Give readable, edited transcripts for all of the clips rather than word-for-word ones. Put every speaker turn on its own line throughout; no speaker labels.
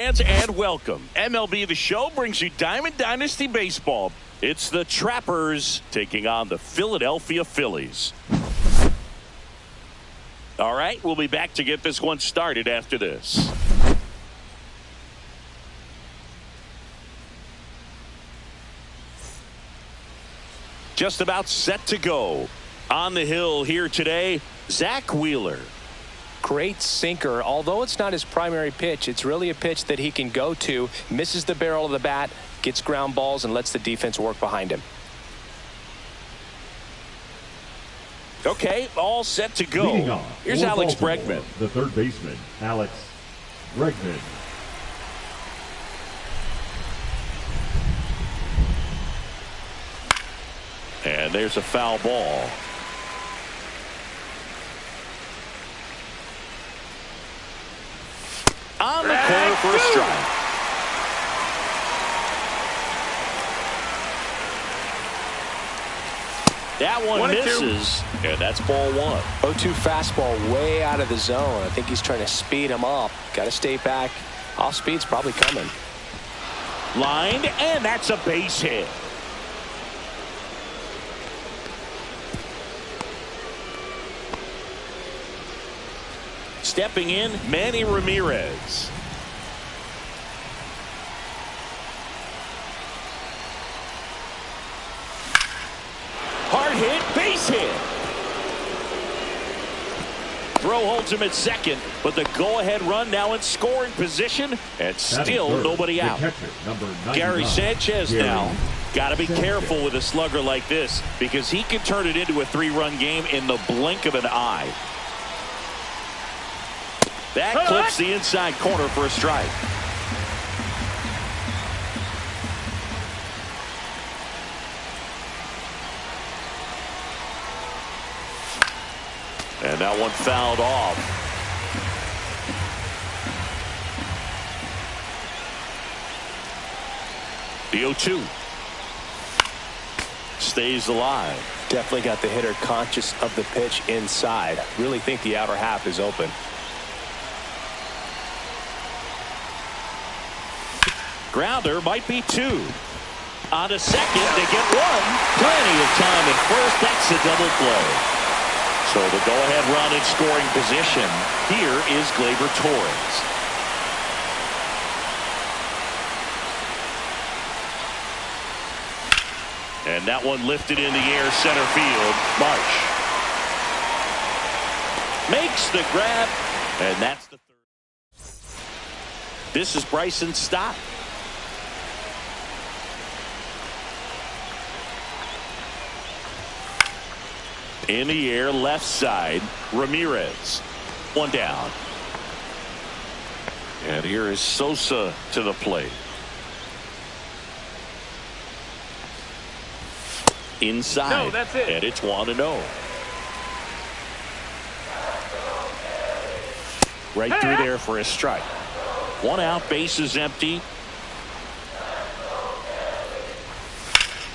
And welcome. MLB The Show brings you Diamond Dynasty Baseball. It's the Trappers taking on the Philadelphia Phillies. All right, we'll be back to get this one started after this. Just about set to go. On the hill here today, Zach Wheeler.
Great sinker. Although it's not his primary pitch, it's really a pitch that he can go to, misses the barrel of the bat, gets ground balls, and lets the defense work behind him.
Okay, all set to go. Here's Alex Bregman.
The third baseman, Alex Bregman.
And there's a foul ball. On the corner for a strike. That one misses, and that's ball one.
0-2 fastball way out of the zone. I think he's trying to speed him up. Got to stay back. Off speed's probably coming.
Lined, and that's a base hit. Stepping in, Manny Ramirez. Hard hit, base hit. Throw holds him at second, but the go-ahead run now in scoring position, and still nobody out. Gary Sanchez now. Got to be careful with a slugger like this because he can turn it into a three-run game in the blink of an eye. That clips the inside corner for a strike. And that one fouled off. The 0-2. Stays alive.
Definitely got the hitter conscious of the pitch inside. Really think the outer half is open.
Grounder might be two. On to second, they get one. Plenty of time at first. That's a double play. So the go-ahead run in scoring position. Here is Gleyber Torres. And that one lifted in the air, center field. Marsh makes the grab, and that's the third. This is Bryson Stott. In the air, left side, Ramirez. One down. And here is Sosa to the plate. Inside.
No, that's it.
And it's 1-0. Right through there for a strike. One out, bases empty.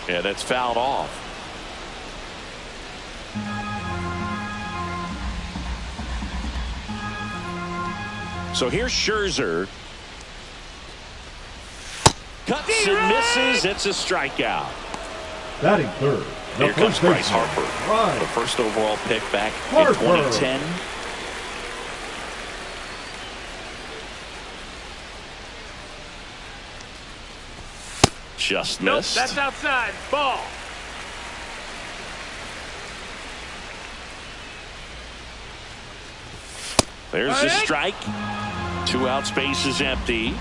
Yeah, that's fouled off. So here's Scherzer. Cuts and misses. It's a strikeout.
Batting third.
Here comes Bryce Harper. The first overall pick back in 2010. Just missed.
Nope, that's outside. Ball.
There's the strike. Two out, space is empty.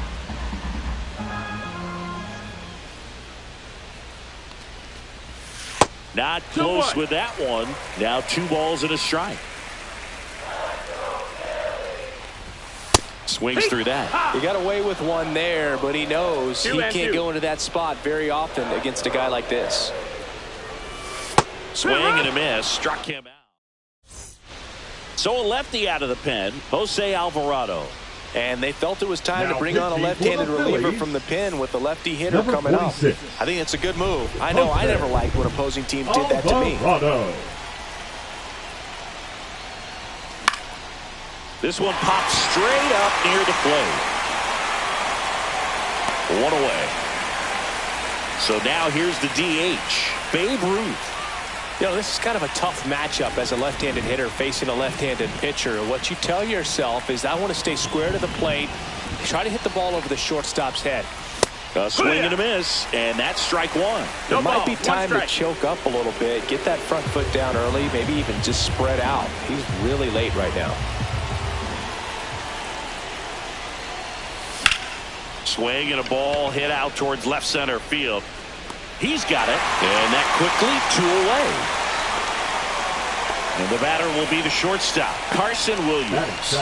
Not close with that one. Now 2 balls and a strike. Swings through that.
He got away with one there, but he knows he can't go into that spot very often against a guy like this.
Swing and a miss. Struck him out. So a lefty out of the pen, Jose Alvarado.
And they felt it was time to bring on a left-handed reliever from the pen with the lefty hitter coming up. I think it's a good move. I know I never liked when opposing teams did that to me.
This one pops straight up near the plate. One away. So now here's the DH, Babe Ruth.
You know, this is kind of a tough matchup as a left-handed hitter facing a left-handed pitcher. What you tell yourself is, I want to stay square to the plate, try to hit the ball over the shortstop's head.
A swing and a miss, and that's strike one.
It might be time to choke up a little bit, get that front foot down early, maybe even just spread out. He's really late right now.
Swing and a ball hit out towards left center field. He's got it, and that quickly 2 away. And the batter will be the shortstop, Carson Williams.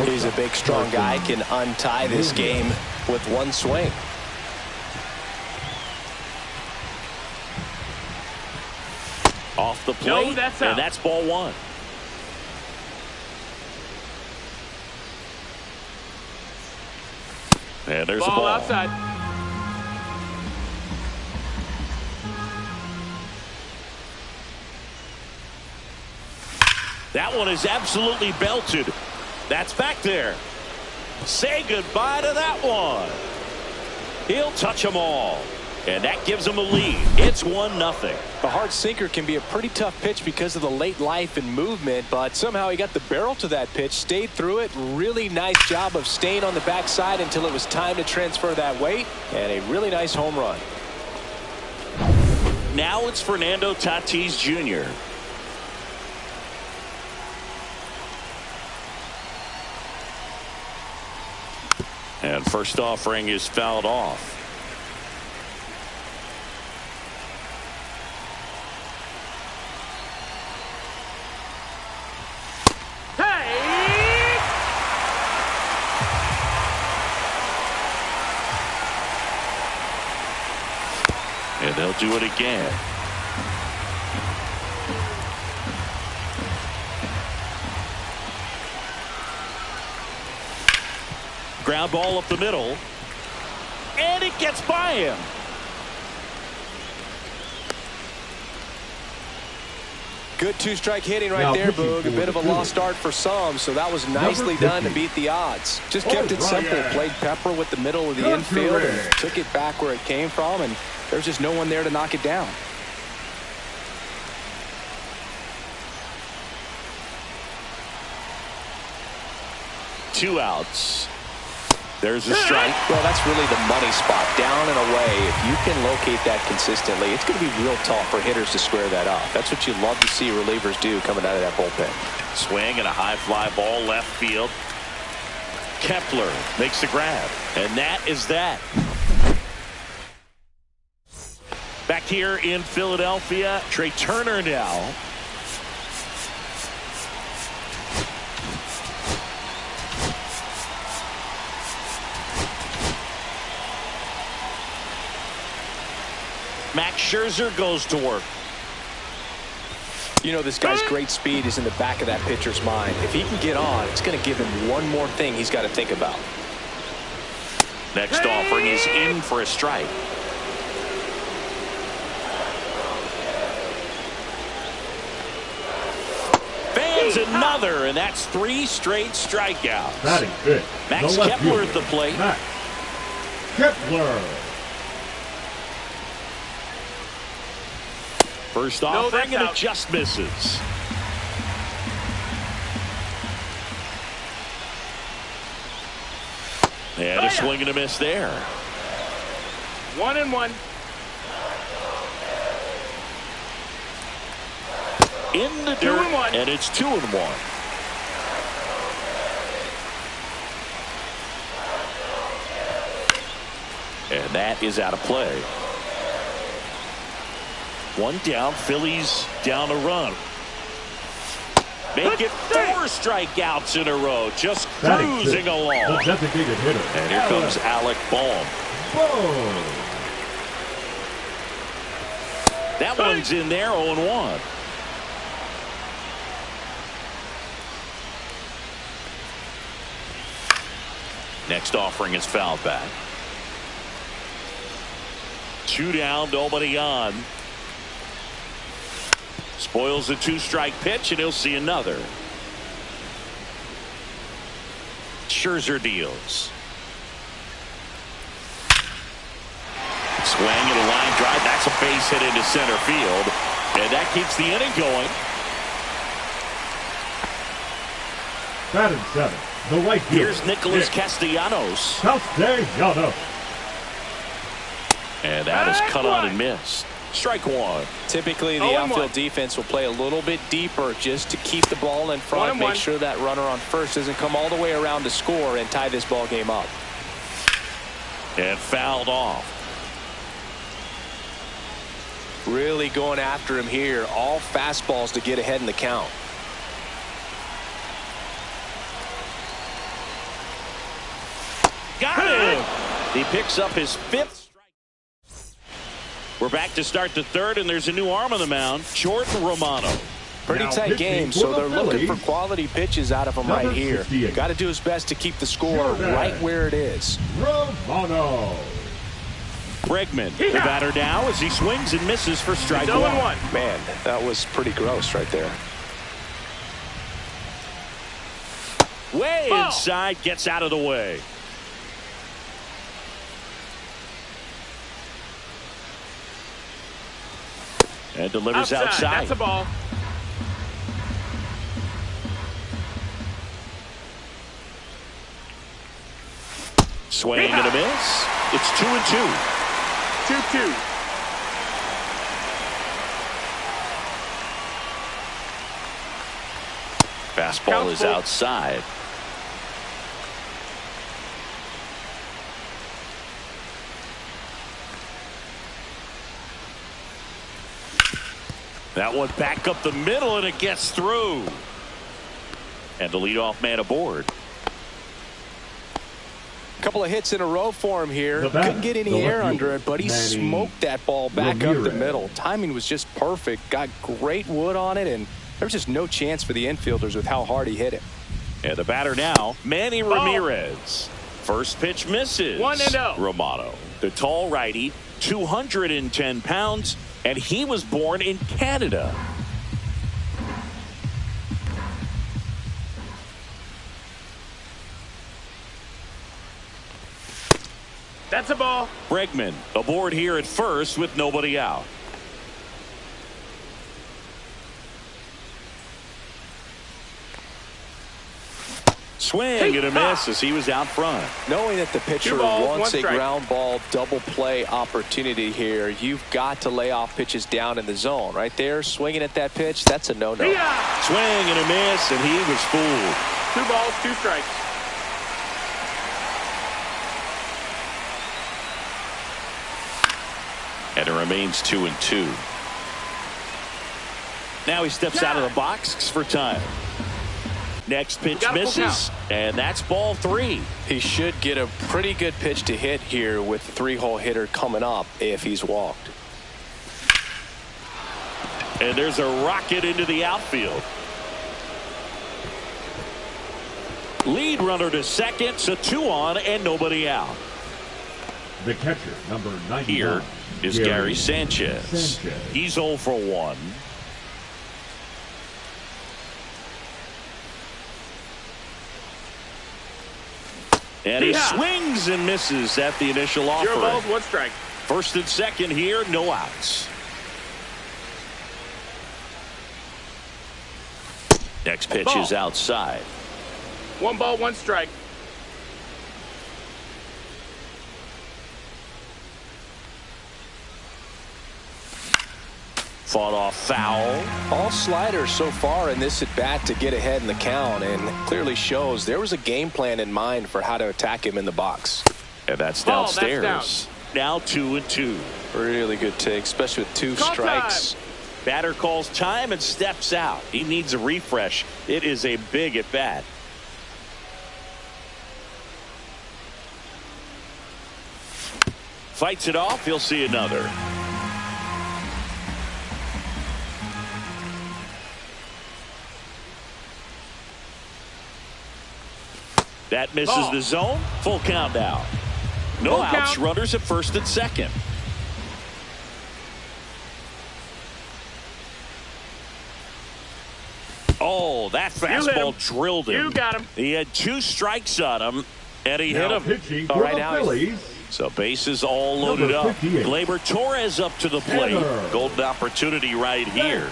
He's a big, strong guy, can untie this game with one swing.
Off the plate, and that's ball one. And there's a ball
outside.
That one is absolutely belted. That's back there. Say goodbye to that one. He'll touch them all. And that gives him a lead. It's 1-0.
A hard sinker can be a pretty tough pitch because of the late life and movement, but somehow he got the barrel to that pitch, stayed through it. Really nice job of staying on the backside until it was time to transfer that weight, and a really nice home run.
Now it's Fernando Tatis Jr. And first offering is fouled off. And they'll do it again. Ground ball up the middle. And it gets by him.
Good two-strike hitting right there, Boog. A bit of a lost start for some, so that was nicely done to beat the odds. Just kept it simple, played pepper with the middle of the infield, and took it back where it came from, and there's just no one there to knock it down.
Two outs. There's a strike.
Well, that's really the money spot, down and away. If you can locate that consistently, it's going to be real tough for hitters to square that up. That's what you love to see relievers do coming out of that bullpen.
Swing and a high fly ball left field. Kepler makes the grab, and that is that. Back here in Philadelphia, Trey Turner now. Max Scherzer goes to work.
You know, this guy's great speed is in the back of that pitcher's mind. If he can get on, it's going to give him one more thing he's got to think about.
Next offering is in for a strike. Fans another, and that's 3 straight strikeouts.
That is good.
Max Kepler at the plate.
Max Kepler.
First offering, and it just misses. And a swing and a miss there.
1-1.
In the dirt, and it's 2-1. And that is out of play. One down, Phillies down a run. Make it 4 strikeouts in a row, just cruising along.
The designated hitter.
And here comes Alec Bohm.
Boom.
That one's in there, 0-1. Next offering is fouled back. 2 down, nobody on. Spoils a 2-strike pitch, and he'll see another. Scherzer deals. Swing and a line drive. That's a base hit into center field. And that keeps the inning going.
Batting seven, the right fielder.
Here's Nicholas Castellanos.
Castellanos.
And that is cut on and missed. Strike one.
Typically, the outfield defense will play a little bit deeper just to keep the ball in front, make sure that runner on first doesn't come all the way around to score and tie this ball game up.
And fouled off.
Really going after him here. All fastballs to get ahead in the count.
Got him. He picks up his fifth strike. We're back to start the third, and there's a new arm on the mound, Jordan Romano.
Pretty tight game, so they're looking for quality pitches out of him right here. Got to do his best to keep the score right where it is.
Romano.
Bregman, the batter now as he swings and misses for strike one.
Man, that was pretty gross right there.
Way inside, gets out of the way. And delivers outside.
That's a ball.
Swing and a miss. It's 2-2.
2-2.
Fastball is outside. That one back up the middle, and it gets through. And the leadoff man aboard.
A couple of hits in a row for him here. Couldn't get any air under it, but he smoked that ball back up the middle. Timing was just perfect. Got great wood on it, and there's just no chance for the infielders with how hard he hit it.
And the batter now, Manny Ramirez. First pitch misses.
1-0.
Romano, the tall righty, 210 pounds, and he was born in Canada.
That's a ball.
Bregman aboard here at first with nobody out. Swing and a miss as he was out front.
Knowing that the pitcher wants a ground ball double play opportunity here, you've got to lay off pitches down in the zone. Right there, swinging at that pitch, that's a no-no.
Swing and a miss, and he was fooled.
2 balls, 2 strikes.
And it remains 2-2. Now he steps out of the box for time. Next pitch misses, and that's ball 3.
He should get a pretty good pitch to hit here with the 3-hole hitter coming up if he's walked.
And there's a rocket into the outfield. Lead runner to second, so 2 on and nobody out.
The catcher, number 99.
Here is Gary Sanchez. He's 0 for 1. And he swings and misses at the initial offer.
0 balls, 1 strike.
First and second here, no outs. Next pitch is outside.
1 ball, 1 strike.
Fought off foul.
All sliders so far in this at bat to get ahead in the count, and clearly shows there was a game plan in mind for how to attack him in the box.
And that's downstairs.
That's
now 2-2.
Really good take, especially with 2 strikes.
Batter calls time and steps out. He needs a refresh. It is a big at bat. Fights it off. He'll see another. That misses the zone. Full count now. No outs. Runners at first and second. Oh, that fastball drilled him.
You got him.
He had 2 strikes on him, and he hit him.
Pitching
All
for
right,
the
now
Phillies.
So bases all loaded up. Gleyber Torres up to the plate. Golden opportunity right here.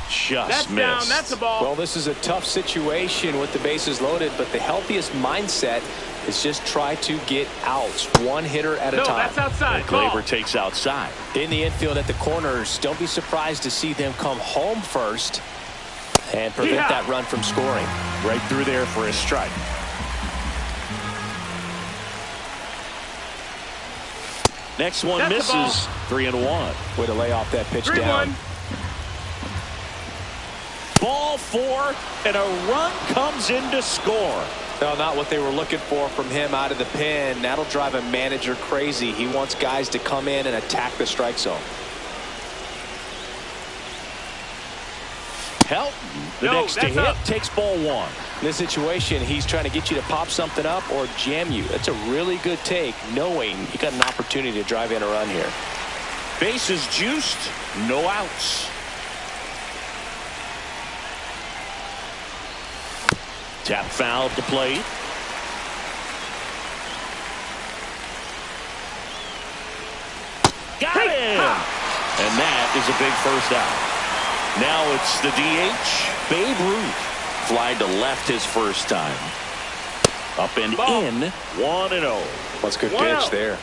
Just missed.
Down. That's a ball.
Well, this is a tough situation with the bases loaded, but the healthiest mindset is just try to get outs, one hitter at a time.
That's outside.
Gleyber takes outside.
In the infield at the corners, don't be surprised to see them come home first and prevent that run from scoring.
Right through there for a strike. Next one misses. 3-1.
Way to lay off that pitch down.
3-1.
Ball 4, and a run comes in to score.
No, not what they were looking for from him out of the pen. That'll drive a manager crazy. He wants guys to come in and attack the strike zone.
Helton, the next to hit, takes ball 1.
In this situation, he's trying to get you to pop something up or jam you. That's a really good take, knowing you got an opportunity to drive in a run here.
Bases juiced, no outs. Tap foul at the plate. Got him! And that is a big first out. Now it's the DH, Babe Ruth. Fly to left his first time. Up and in, 1-0.
That's a good pitch there.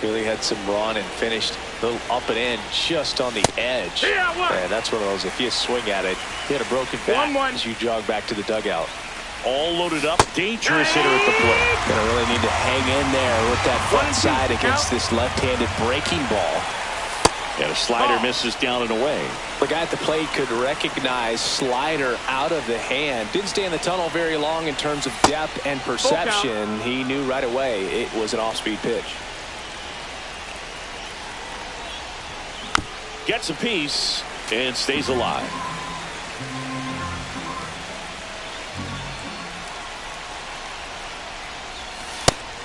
Really had some run and finished a little up and in just on the edge. And that's one of those, if you swing at it, you had a broken bat as you jog back to the dugout.
All loaded up, dangerous hitter at the plate.
Gonna really need to hang in there with that front side against this left-handed breaking ball.
And a slider misses down and away.
The guy at the plate could recognize slider out of the hand. Didn't stay in the tunnel very long in terms of depth and perception. He knew right away it was an off-speed pitch.
Gets a piece and stays alive.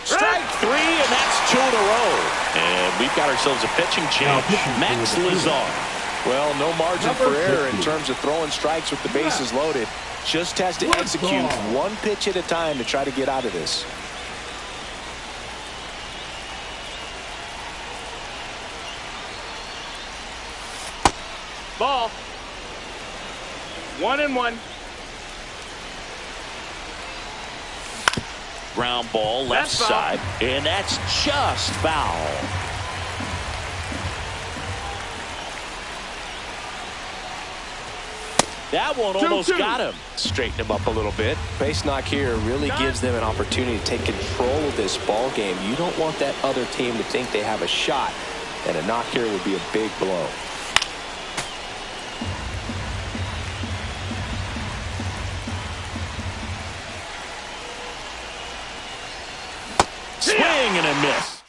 Strike 3, and that's 2 in a row. And we've got ourselves a pitching change. Max Lazar.
Well, no margin for error in terms of throwing strikes with the bases loaded. Just has to execute one pitch at a time to try to get out of this.
Ball. 1-1.
Ground ball left side, and that's just foul. That one almost got him.
Straighten him up a little bit. Base knock here really gives them an opportunity to take control of this ball game. You don't want that other team to think they have a shot, and a knock here would be a big blow.
Swing and a miss.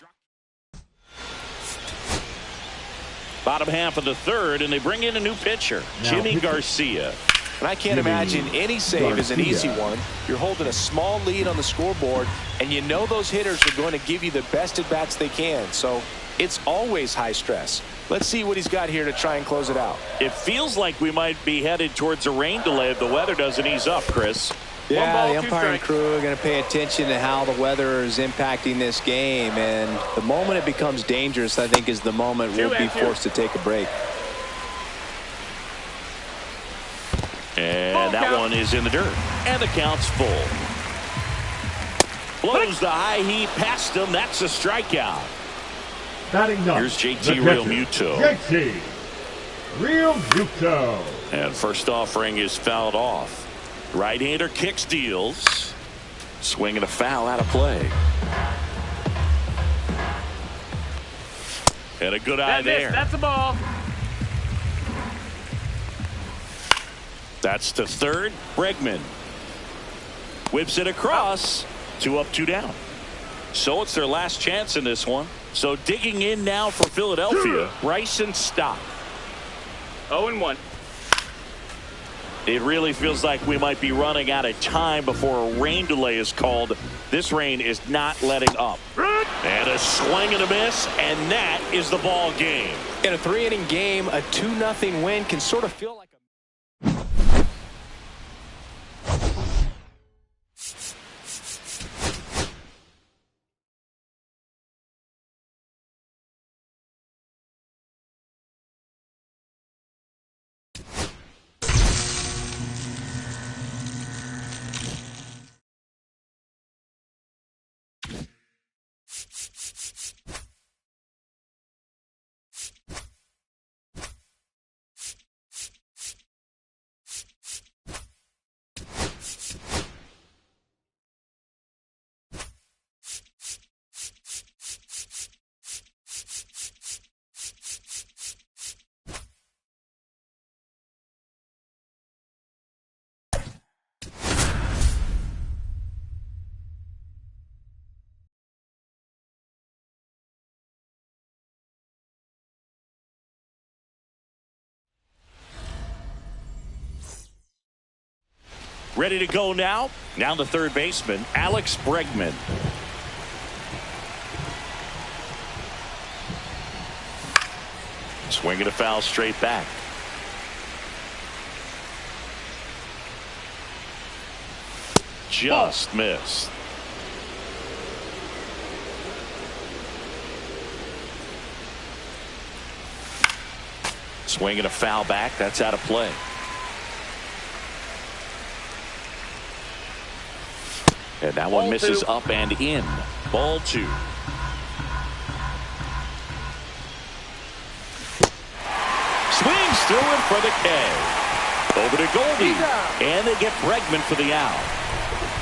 Bottom half of the third, and they bring in a new pitcher, Jimmy Garcia.
And I can't imagine any save is an easy one. You're holding a small lead on the scoreboard, and you know those hitters are going to give you the best at-bats they can. So it's always high stress. Let's see what he's got here to try and close it out.
It feels like we might be headed towards a rain delay if the weather doesn't ease up, Chris.
Yeah, the umpiring crew are going to pay attention to how the weather is impacting this game. And the moment it becomes dangerous, I think, is the moment we'll be forced to take a break.
And that one is in the dirt. And the count's full. Blows the high heat past him. That's a strikeout. Here's JT Realmuto.
JT Realmuto.
And first offering is fouled off. Right-hander kicks, deals. Swinging a foul out of play. And a good eye there.
That's a ball.
That's to third. Bregman whips it across. 2 up, 2 down. So it's their last chance in this one. So digging in now for Philadelphia, Bryson Stott.
0-1.
It really feels like we might be running out of time before a rain delay is called. This rain is not letting up. And a swing and a miss, and that is the ball game.
In a 3-inning game, a 2-0 win can sort of feel like a
Ready to go now. Now the third baseman, Alex Bregman. Swinging a foul straight back. Just missed. Swinging a foul back. That's out of play. And that one misses up and in. Ball 2. Swings through it for the K. Over to Goldie. And they get Bregman for the out.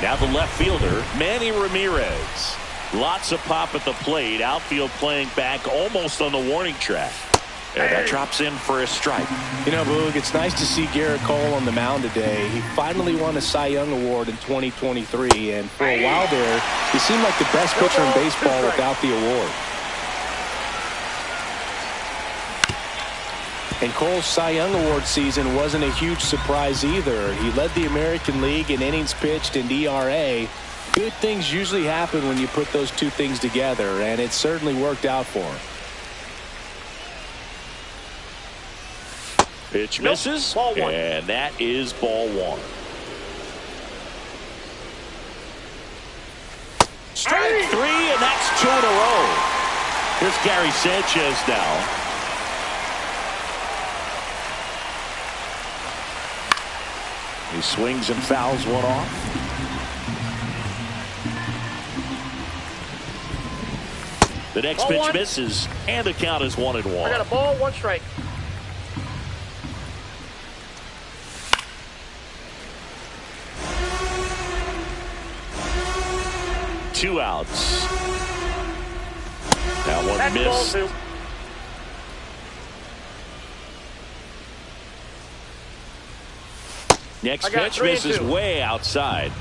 Now the left fielder, Manny Ramirez. Lots of pop at the plate. Outfield playing back almost on the warning track. And that drops in for a strike.
You know, Boog, it's nice to see Garrett Cole on the mound today. He finally won a Cy Young Award in 2023. And for a while there, he seemed like the best pitcher in baseball without the award. And Cole's Cy Young Award season wasn't a huge surprise either. He led the American League in innings pitched and ERA. Good things usually happen when you put those two things together, and it certainly worked out for him.
Pitch misses, and that is ball 1. Strike 3, and that's 2 in a row. Here's Gary Sanchez now. He swings and fouls one off. The next pitch misses, and the count is 1-1.
I got a ball, 1 strike.
Two outs. That one missed. Next pitch misses way outside.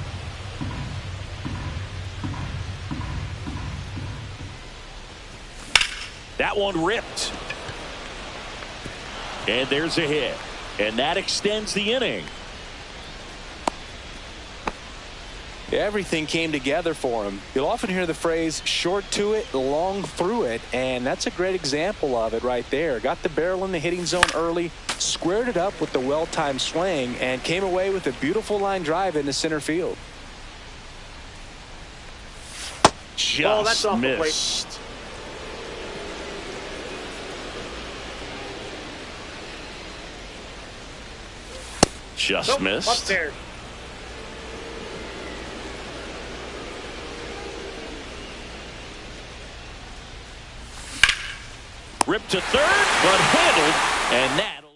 That one ripped. And there's a hit. And that extends the inning.
Everything came together for him. You'll often hear the phrase short to it, long through it, and that's a great example of it right there. Got the barrel in the hitting zone early, squared it up with the well-timed swing, and came away with a beautiful line drive into center field.
Just missed. Just missed.
Upstairs.
Ripped to third, but handled, and that'll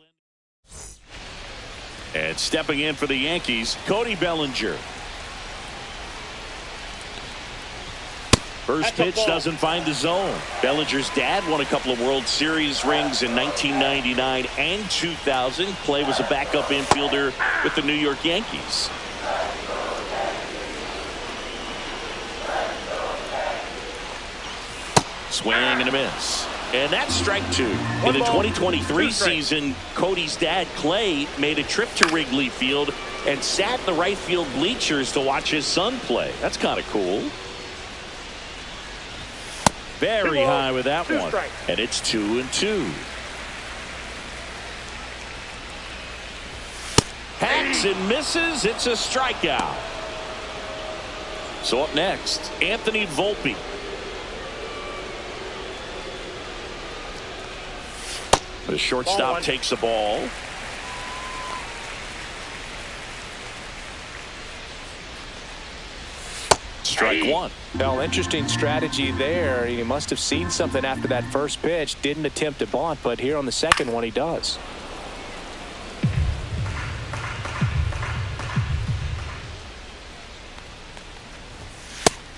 end. And stepping in for the Yankees, Cody Bellinger. First pitch doesn't find the zone. Bellinger's dad won a couple of World Series rings in 1999 and 2000. Clay was a backup infielder with the New York Yankees. Swing and a miss. And that's strike 2. In the 2023 season, Cody's dad, Clay, made a trip to Wrigley Field and sat in the right field bleachers to watch his son play. That's kind of cool. Very high with that one. And it's 2-2. Hacks and misses. It's a strikeout. So up next, Anthony Volpe. The shortstop takes the ball. Strike 1.
Well, interesting strategy there. He must have seen something after that first pitch. Didn't attempt to bunt, but here on the second one he does.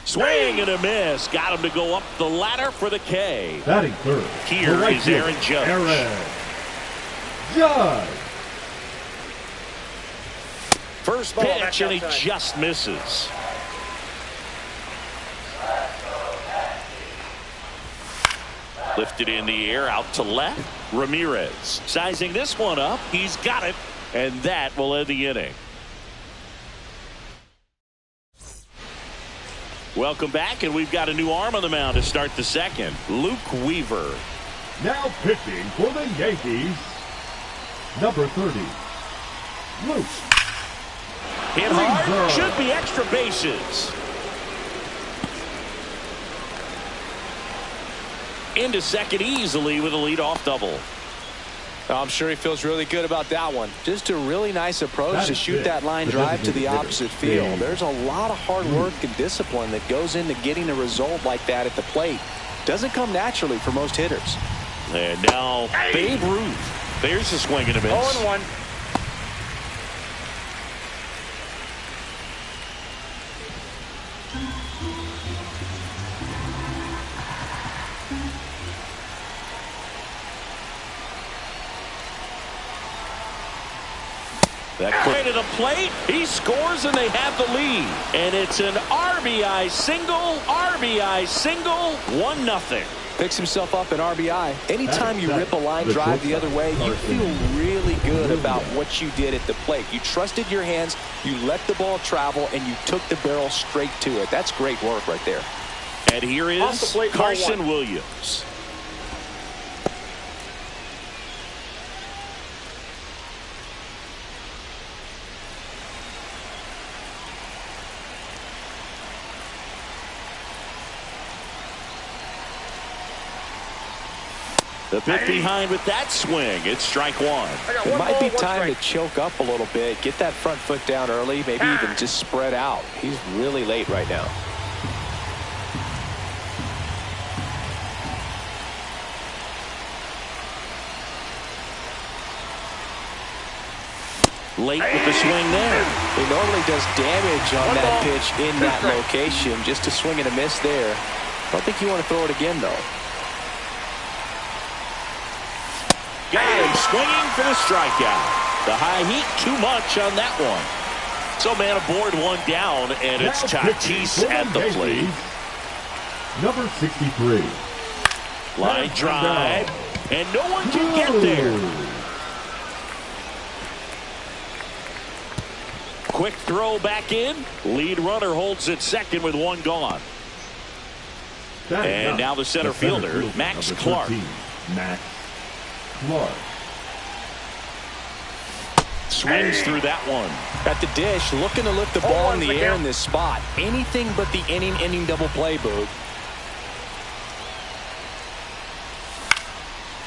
Swing and a miss. Got him to go up the ladder for the K.
Batting third.
Here is Aaron Judge.
Aaron Judge.
First pitch, and he just misses. Lifted in the air, out to left. Ramirez sizing this one up. He's got it, and that will end the inning. Welcome back, and we've got a new arm on the mound to start the second. Luke Weaver.
Now pitching for the Yankees, number 30, Luke.
Hit hard, should be extra bases. Into second easily with a leadoff double.
I'm sure he feels really good about that one. Just a really nice approach to shoot that line drive to the opposite field. There's a lot of hard work and discipline that goes into getting a result like that at the plate. Doesn't come naturally for most hitters.
And now Babe Ruth. There's a swing and a miss.
0-1.
That way to the plate, he scores and they have the lead. And it's an RBI single, 1-0.
Picks himself up an RBI. Anytime you rip a line drive the other way, you feel really good about what you did at the plate. You trusted your hands, you let the ball travel, and you took the barrel straight to it. That's great work right there.
And here is Carson Williams. The pick behind with that swing. It's strike one.
It might be time to choke up a little bit. Get that front foot down early. Maybe even just spread out. He's really late right now.
Late with the swing there.
He normally does damage on that pitch in that location. Just a swing and a miss there. Don't think you want to throw it again, though.
Got him swinging for the strikeout. The high heat, too much on that one. So man aboard, one down, and it's Tatis at the plate.
Number 63.
Line drive, and no one can get there. Quick throw back in. Lead runner holds at second with one gone. And now the center fielder, Max Clark.
Max Clark.
Swings through that one.
At the dish, looking to lift the ball in the air in this spot. Anything but the inning double play, Boog.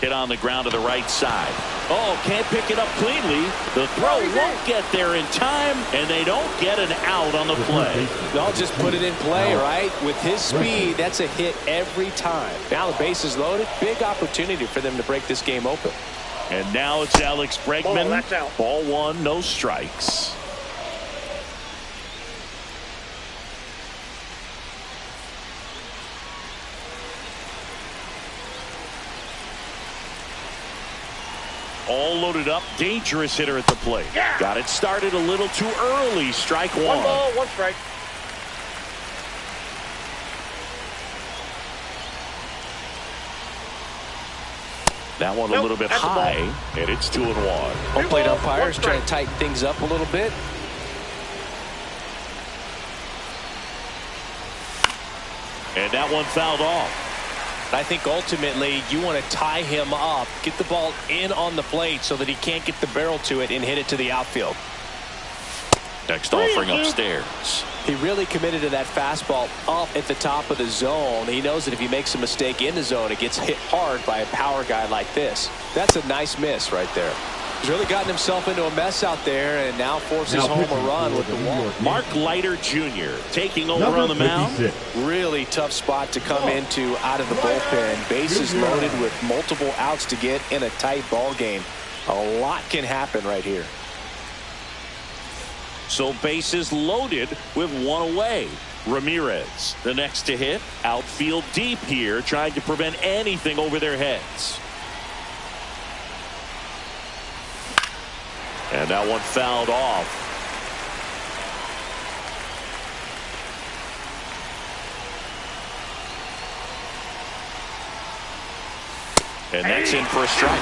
Hit on the ground to the right side. Oh, can't pick it up cleanly. The throw won't get there in time, and they don't get an out on the play.
They'll just put it in play, right? With his speed, that's a hit every time. Now the base is loaded. Big opportunity for them to break this game open.
And now it's Alex Bregman.
Oh, that's out.
Ball one, no strikes. All loaded up, dangerous hitter at the plate.
Yeah.
Got it started a little too early. Strike one.
1 ball, 1 strike.
That one a little bit high, and it's 2-1.
Home plate umpires trying to tighten things up a little bit.
And that one fouled off.
I think ultimately you want to tie him up, get the ball in on the plate so that he can't get the barrel to it and hit it to the outfield.
Next offering upstairs.
He really committed to that fastball up at the top of the zone. He knows that if he makes a mistake in the zone, it gets hit hard by a power guy like this. That's a nice miss right there. He's really gotten himself into a mess out there and now forces home a run with the walk.
Mark Leiter Jr. taking over on the mound.
Really tough spot to come into out of the bullpen. Bases loaded with multiple outs to get in a tight ball game. A lot can happen right here.
So bases loaded with one away. Ramirez, the next to hit. Outfield deep here, trying to prevent anything over their heads. And that one fouled off. And that's in for a strike.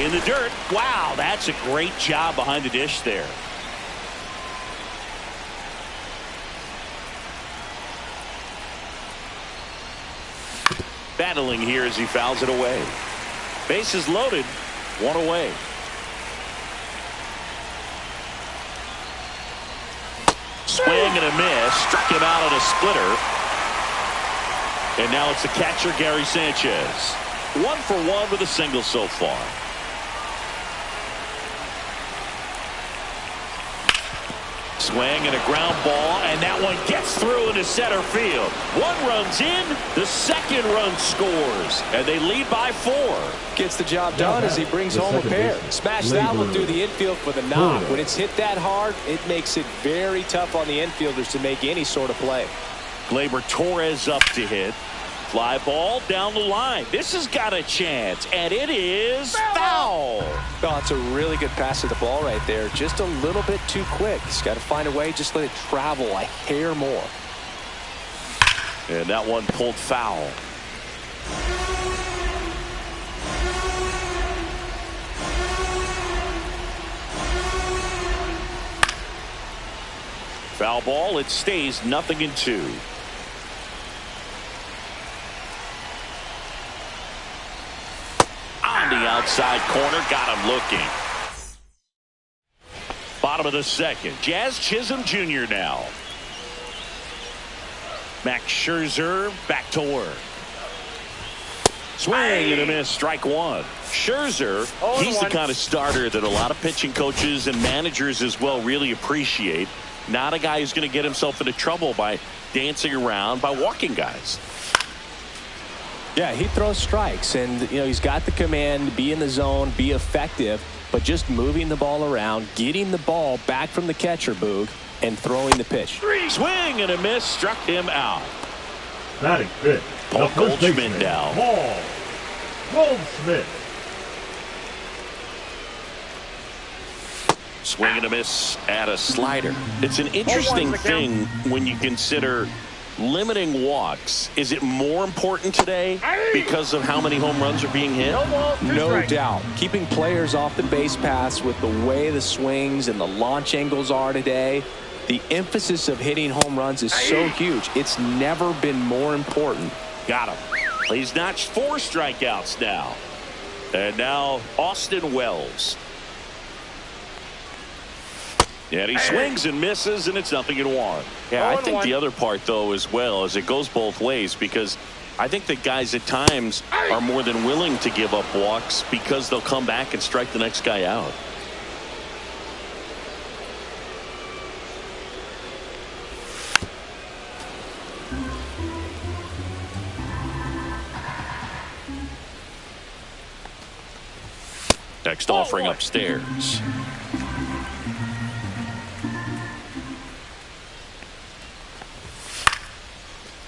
in the dirt. Wow, that's a great job behind the dish there. Battling here as he fouls it away. Bases loaded, one away. Swing and a miss. Struck him out on a splitter. And now it's the catcher, Gary Sanchez. 1 for 1 with a single so far. Swing and a ground ball, and that one gets through into center field. 1 runs in, the second run scores, and they lead by 4.
Gets the job done as he brings home a pair. Smash that one through the infield for the knock. When it's hit that hard, it makes it very tough on the infielders to make any sort of play.
Gleyber Torres up to hit. Fly ball down the line. This has got a chance, and it is foul.
Oh, it's a really good pass to the ball right there. Just a little bit too quick. He's got to find a way, just let it travel a hair more.
And that one pulled foul. Foul ball. It stays 0-2. On the outside corner, got him looking. Bottom of the second. Jazz Chisholm Jr. now. Max Scherzer back to work. Swing and a miss, strike 1. Scherzer, he's the kind of starter that a lot of pitching coaches and managers as well really appreciate. Not a guy who's going to get himself into trouble by dancing around, by walking guys.
Yeah, he throws strikes, and he's got the command to be in the zone, be effective, but just moving the ball around, getting the ball back from the catcher, Boog, and throwing the pitch.
Swing and a miss, struck him out.
Batting fifth,
Paul Goldschmidt now.
Paul Goldschmidt.
Swing and a miss at a slider. It's an interesting thing when you consider limiting walks. Is it more important today because of how many home runs are being hit?
No doubt. Keeping players off the base paths with the way the swings and the launch angles are today, the emphasis of hitting home runs is so huge. It's never been more important.
Got him. He's notched 4 strikeouts now. And now Austin Wells. And he swings and misses, and it's 0-1. Yeah, I think the other part, though, as well, is it goes both ways, because I think that guys at times are more than willing to give up walks because they'll come back and strike the next guy out. Next offering upstairs.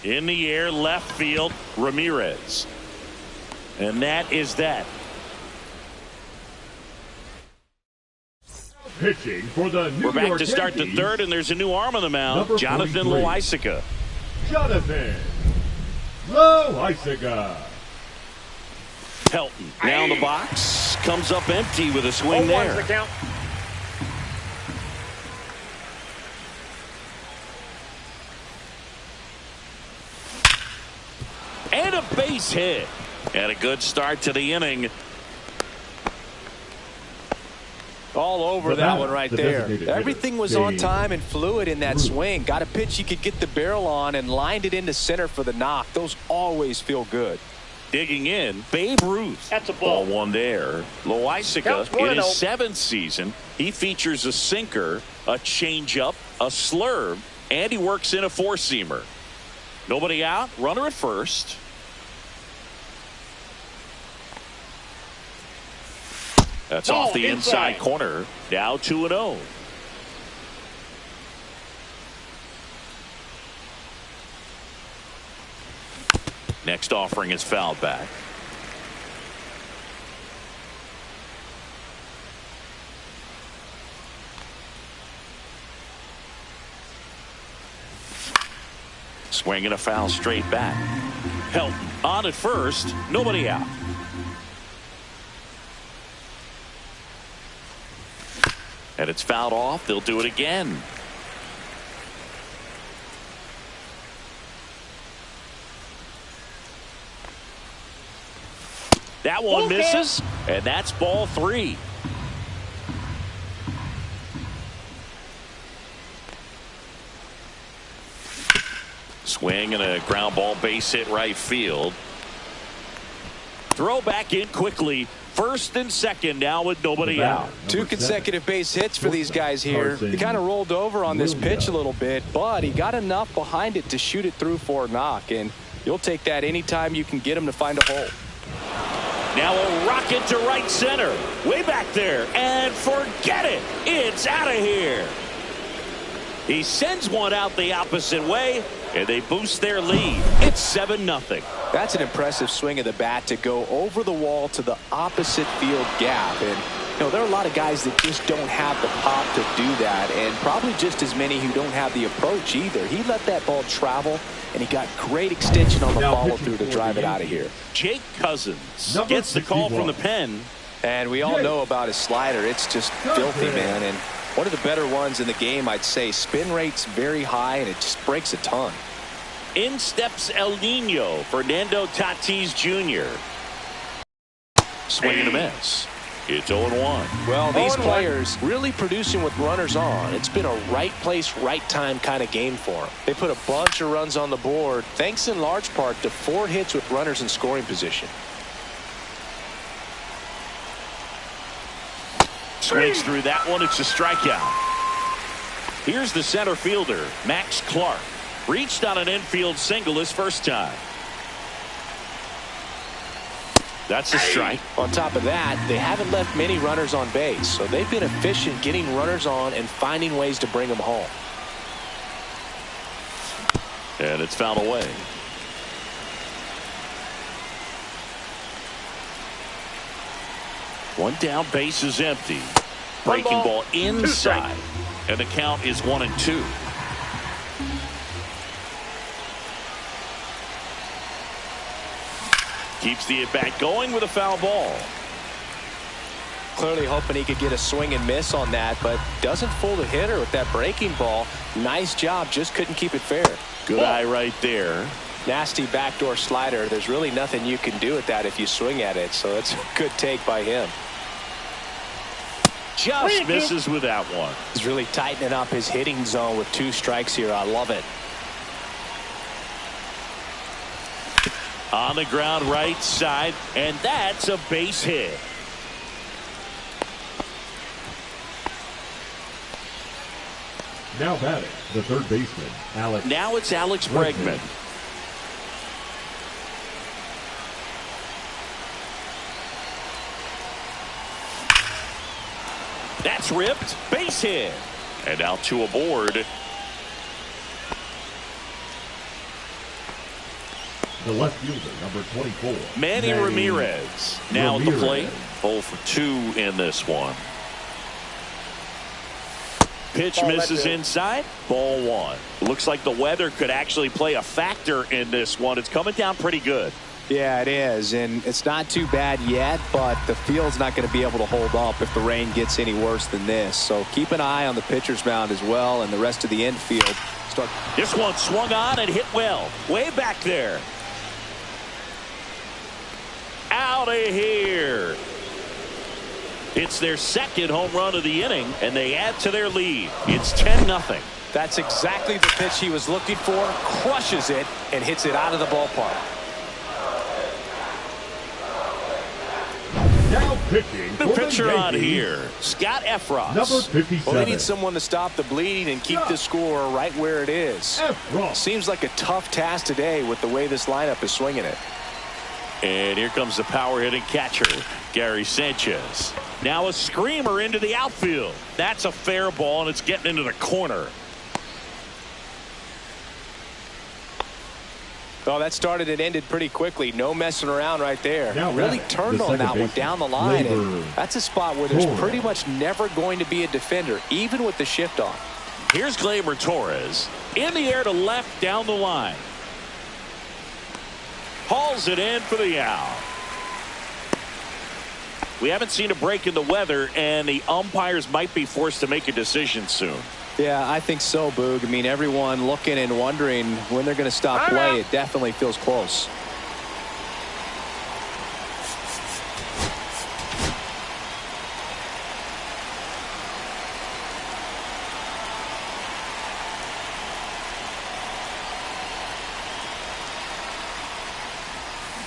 In the air, left field, Ramirez. And that is that.
Pitching for the New
We're back
York
to start the
Yankees,
third, and there's a new arm on the mound.
number
Jonathan
43.
Loaisiga.
Jonathan Loaisiga.
Pelton now in the box. Comes up empty with a swing there.
The count.
And a base hit. And a good start to the inning.
All over that one right there. Everything was on time and fluid in that swing. Got a pitch you could get the barrel on and lined it into center for the knock. Those always feel good.
Digging in, Babe Ruth.
That's a ball.
Ball 1 there. Loaisiga in his 7th season. He features a sinker, a changeup, a slurve, and he works in a 4-seamer. Nobody out. Runner at first. That's off the inside corner. Now 2-0. Next offering is fouled back. Swing and a foul straight back. Pelton on at first. Nobody out. And it's fouled off. They'll do it again. That one misses, and that's ball 3. Swing and a ground ball, base hit right field. Throw back in quickly. First and second now with nobody out.
2 consecutive base hits for these guys here. He kind of rolled over on this pitch a little bit, but he got enough behind it to shoot it through for a knock, and you'll take that anytime you can get him to find a hole.
Now a rocket to right center. Way back there. And forget it. It's out of here. He sends one out the opposite way, and they boost their lead. It's 7-0.
That's an impressive swing of the bat to go over the wall to the opposite field gap. And, you know, there are a lot of guys that just don't have the pop to do that, and probably just as many who don't have the approach either. He let that ball travel, and he got great extension on the follow-through to drive it out of here.
Jake Cousins gets the call from the pen.
And we all know about his slider. It's just filthy, man. And one of the better ones in the game, I'd say. Spin rate's very high, and it just breaks a ton.
In steps El Nino, Fernando Tatis Jr. Swing and a miss. It's 0-1.
Well, these players really producing with runners on. It's been a right place, right time kind of game for them. They put a bunch of runs on the board, thanks in large part to 4 hits with runners in scoring position.
Swings through that one. It's a strikeout. Here's the center fielder, Max Clark. Reached on an infield single his first time. That's a strike.
On top of that, they haven't left many runners on base, so they've been efficient getting runners on and finding ways to bring them home.
And it's fouled away. One down, base is empty. Breaking ball inside. And the count is 1-2. Keeps the at-bat going with a foul ball.
Clearly hoping he could get a swing and miss on that, but doesn't fool the hitter with that breaking ball. Nice job, just couldn't keep it fair.
Good eye right there.
Nasty backdoor slider. There's really nothing you can do with that if you swing at it, so it's a good take by him.
Just misses with that one.
He's really tightening up his hitting zone with 2 strikes here. I love it.
On the ground right side, and that's a base hit.
Now batting, the third baseman, Alex.
Now it's Alex Bregman. That's ripped. Base hit. And out to a board.
The left fielder, number 24.
Manny Ramirez. Now at the plate. 0 for 2 in this one. Pitch misses inside. Ball 1. Looks like the weather could actually play a factor in this one. It's coming down pretty good.
Yeah, it is, and it's not too bad yet, but the field's not going to be able to hold up if the rain gets any worse than this. So keep an eye on the pitcher's mound as well, and the rest of the infield.
This one swung on and hit well. Way back there. Out of here. It's their second home run of the inning, and they add to their lead. It's 10-0.
That's exactly the pitch he was looking for. Crushes it and hits it out of the ballpark.
Now pitching.
The pitcher on here, Scott Efros.
Number 57.
Well, they need someone to stop the bleeding and keep the score right where it is. Seems like a tough task today with the way this lineup is swinging it.
And here comes the power hitting catcher, Gary Sanchez. Now a screamer into the outfield. That's a fair ball, and it's getting into the corner.
Oh, that started and ended pretty quickly. No messing around right there.
Now
really turned on that one down the line. And that's a spot where there's pretty much never going to be a defender, even with the shift on.
Here's Gleyber Torres. In the air to left down the line. Hauls it in for the out. We haven't seen a break in the weather, and the umpires might be forced to make a decision soon.
Yeah, I think so, Boog. I mean, everyone looking and wondering when they're going to stop play. It definitely feels close.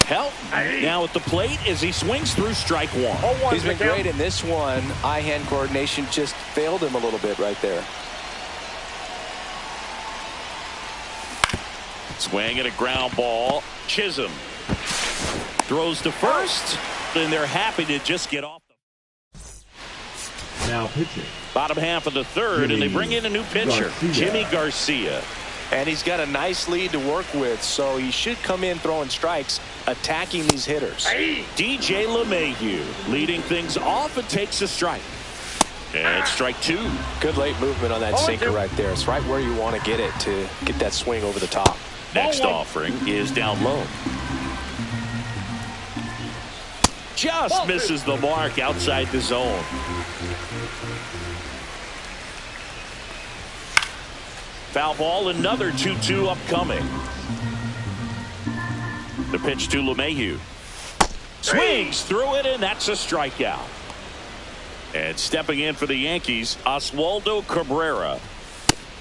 Helton now at the plate as he swings through strike one.
He's been great in this one. Eye-hand coordination just failed him a little bit right there.
Swing and a ground ball. Chisholm throws to first, and they're happy to just get off.
Now pitching.
Bottom half of the third, and they bring in a new pitcher, Jimmy Garcia.
And he's got a nice lead to work with, so he should come in throwing strikes, attacking these hitters.
DJ LeMahieu leading things off and takes a strike. And strike two.
Good late movement on that sinker right there. It's right where you want to get it to get that swing over the top.
Next offering is down low. Just misses the mark outside the zone. Foul ball, another 2-2 upcoming. The pitch to LeMahieu. Swings through it, and that's a strikeout. And stepping in for the Yankees, Oswaldo Cabrera.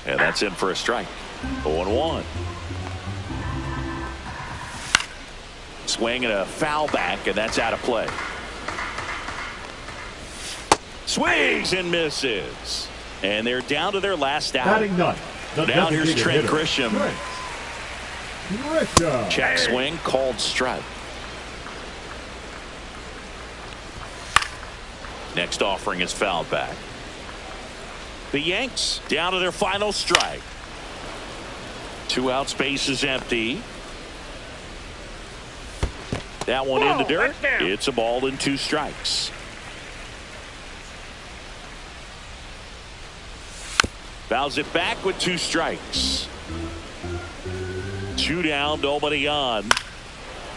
And that's in for a strike. 0-1. Swing and a foul back, and that's out of play. Swings and misses. And they're down to their last out.
Batting none.
Now here's Trent Grisham. Check swing, called strike. Next offering is fouled back. The Yanks down to their final strike. 2 outs, base is empty. That one in the dirt. It's a ball and 2 strikes. Fouls it back with 2 strikes. 2 down, nobody on.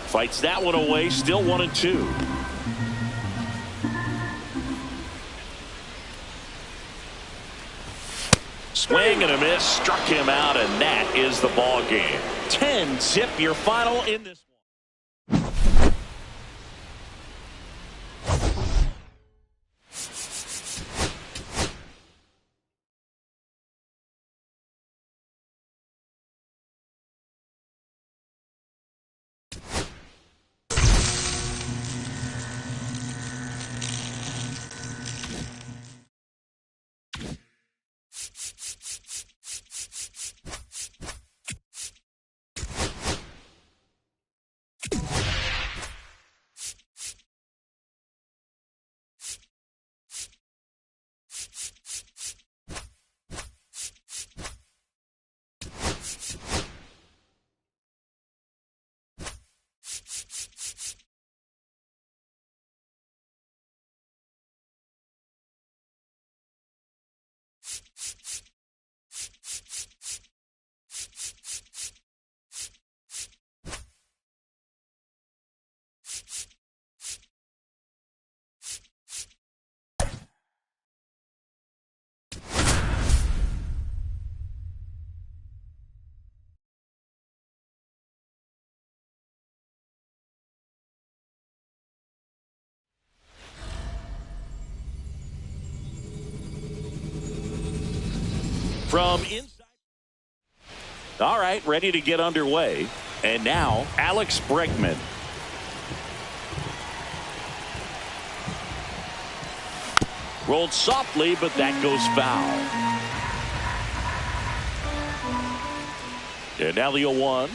Fights that one away, still 1-2. Swing and a miss, struck him out, and that is the ball game. 10-zip, your final in this one. From inside. All right, ready to get underway. And now, Alex Bregman. Rolled softly, but that goes foul. And now the 0-1.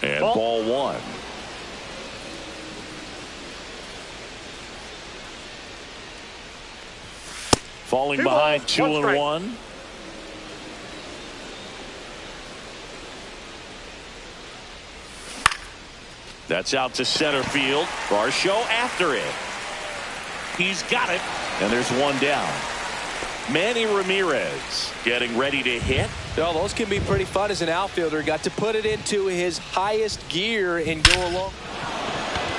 And ball 1. Falling behind 2-1. That's out to center field. Varsho after it. He's got it. And there's one down. Manny Ramirez getting ready to hit.
Well, those can be pretty fun as an outfielder. Got to put it into his highest gear and go along.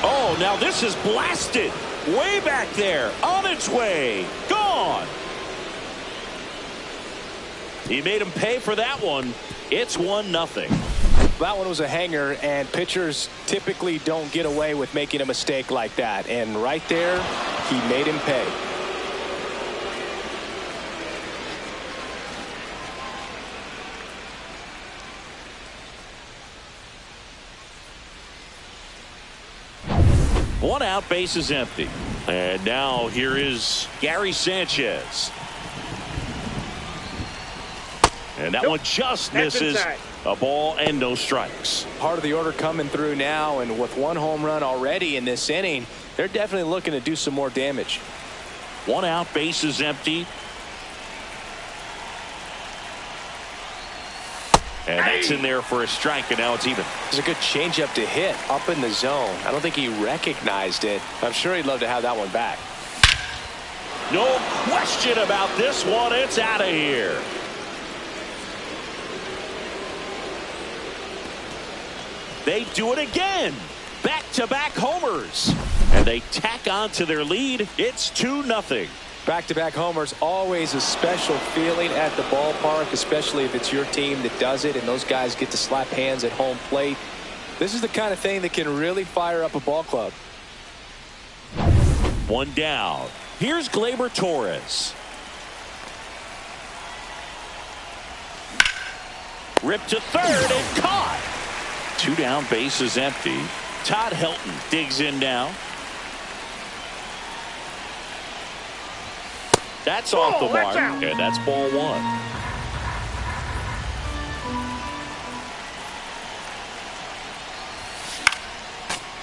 Oh, now this is blasted. way back there, on its way, gone. He made him pay for that one. It's 1-0.
That one was a hanger, and pitchers typically don't get away with making a mistake like that. And right there, he made him pay.
One out, base is empty. And now here is Gary Sanchez. And that one just misses. A ball and no strikes.
Part of the order coming through now, and with one home run already in this inning, they're definitely looking to do some more damage.
One out, base is empty. And that's in there for a strike, and now it's even.
It's a good changeup to hit up in the zone. I don't think he recognized it. I'm sure he'd love to have that one back.
No question about this one. It's out of here. They do it again. Back-to-back homers. And they tack on to their lead. It's 2-0.
Back-to-back homers, always a special feeling at the ballpark, especially if it's your team that does it and those guys get to slap hands at home plate. This is the kind of thing that can really fire up a ball club.
One down. Here's Gleyber Torres. Ripped to third and caught. Two down, base is empty. Todd Helton digs in now. That's off the mark, and that's ball one.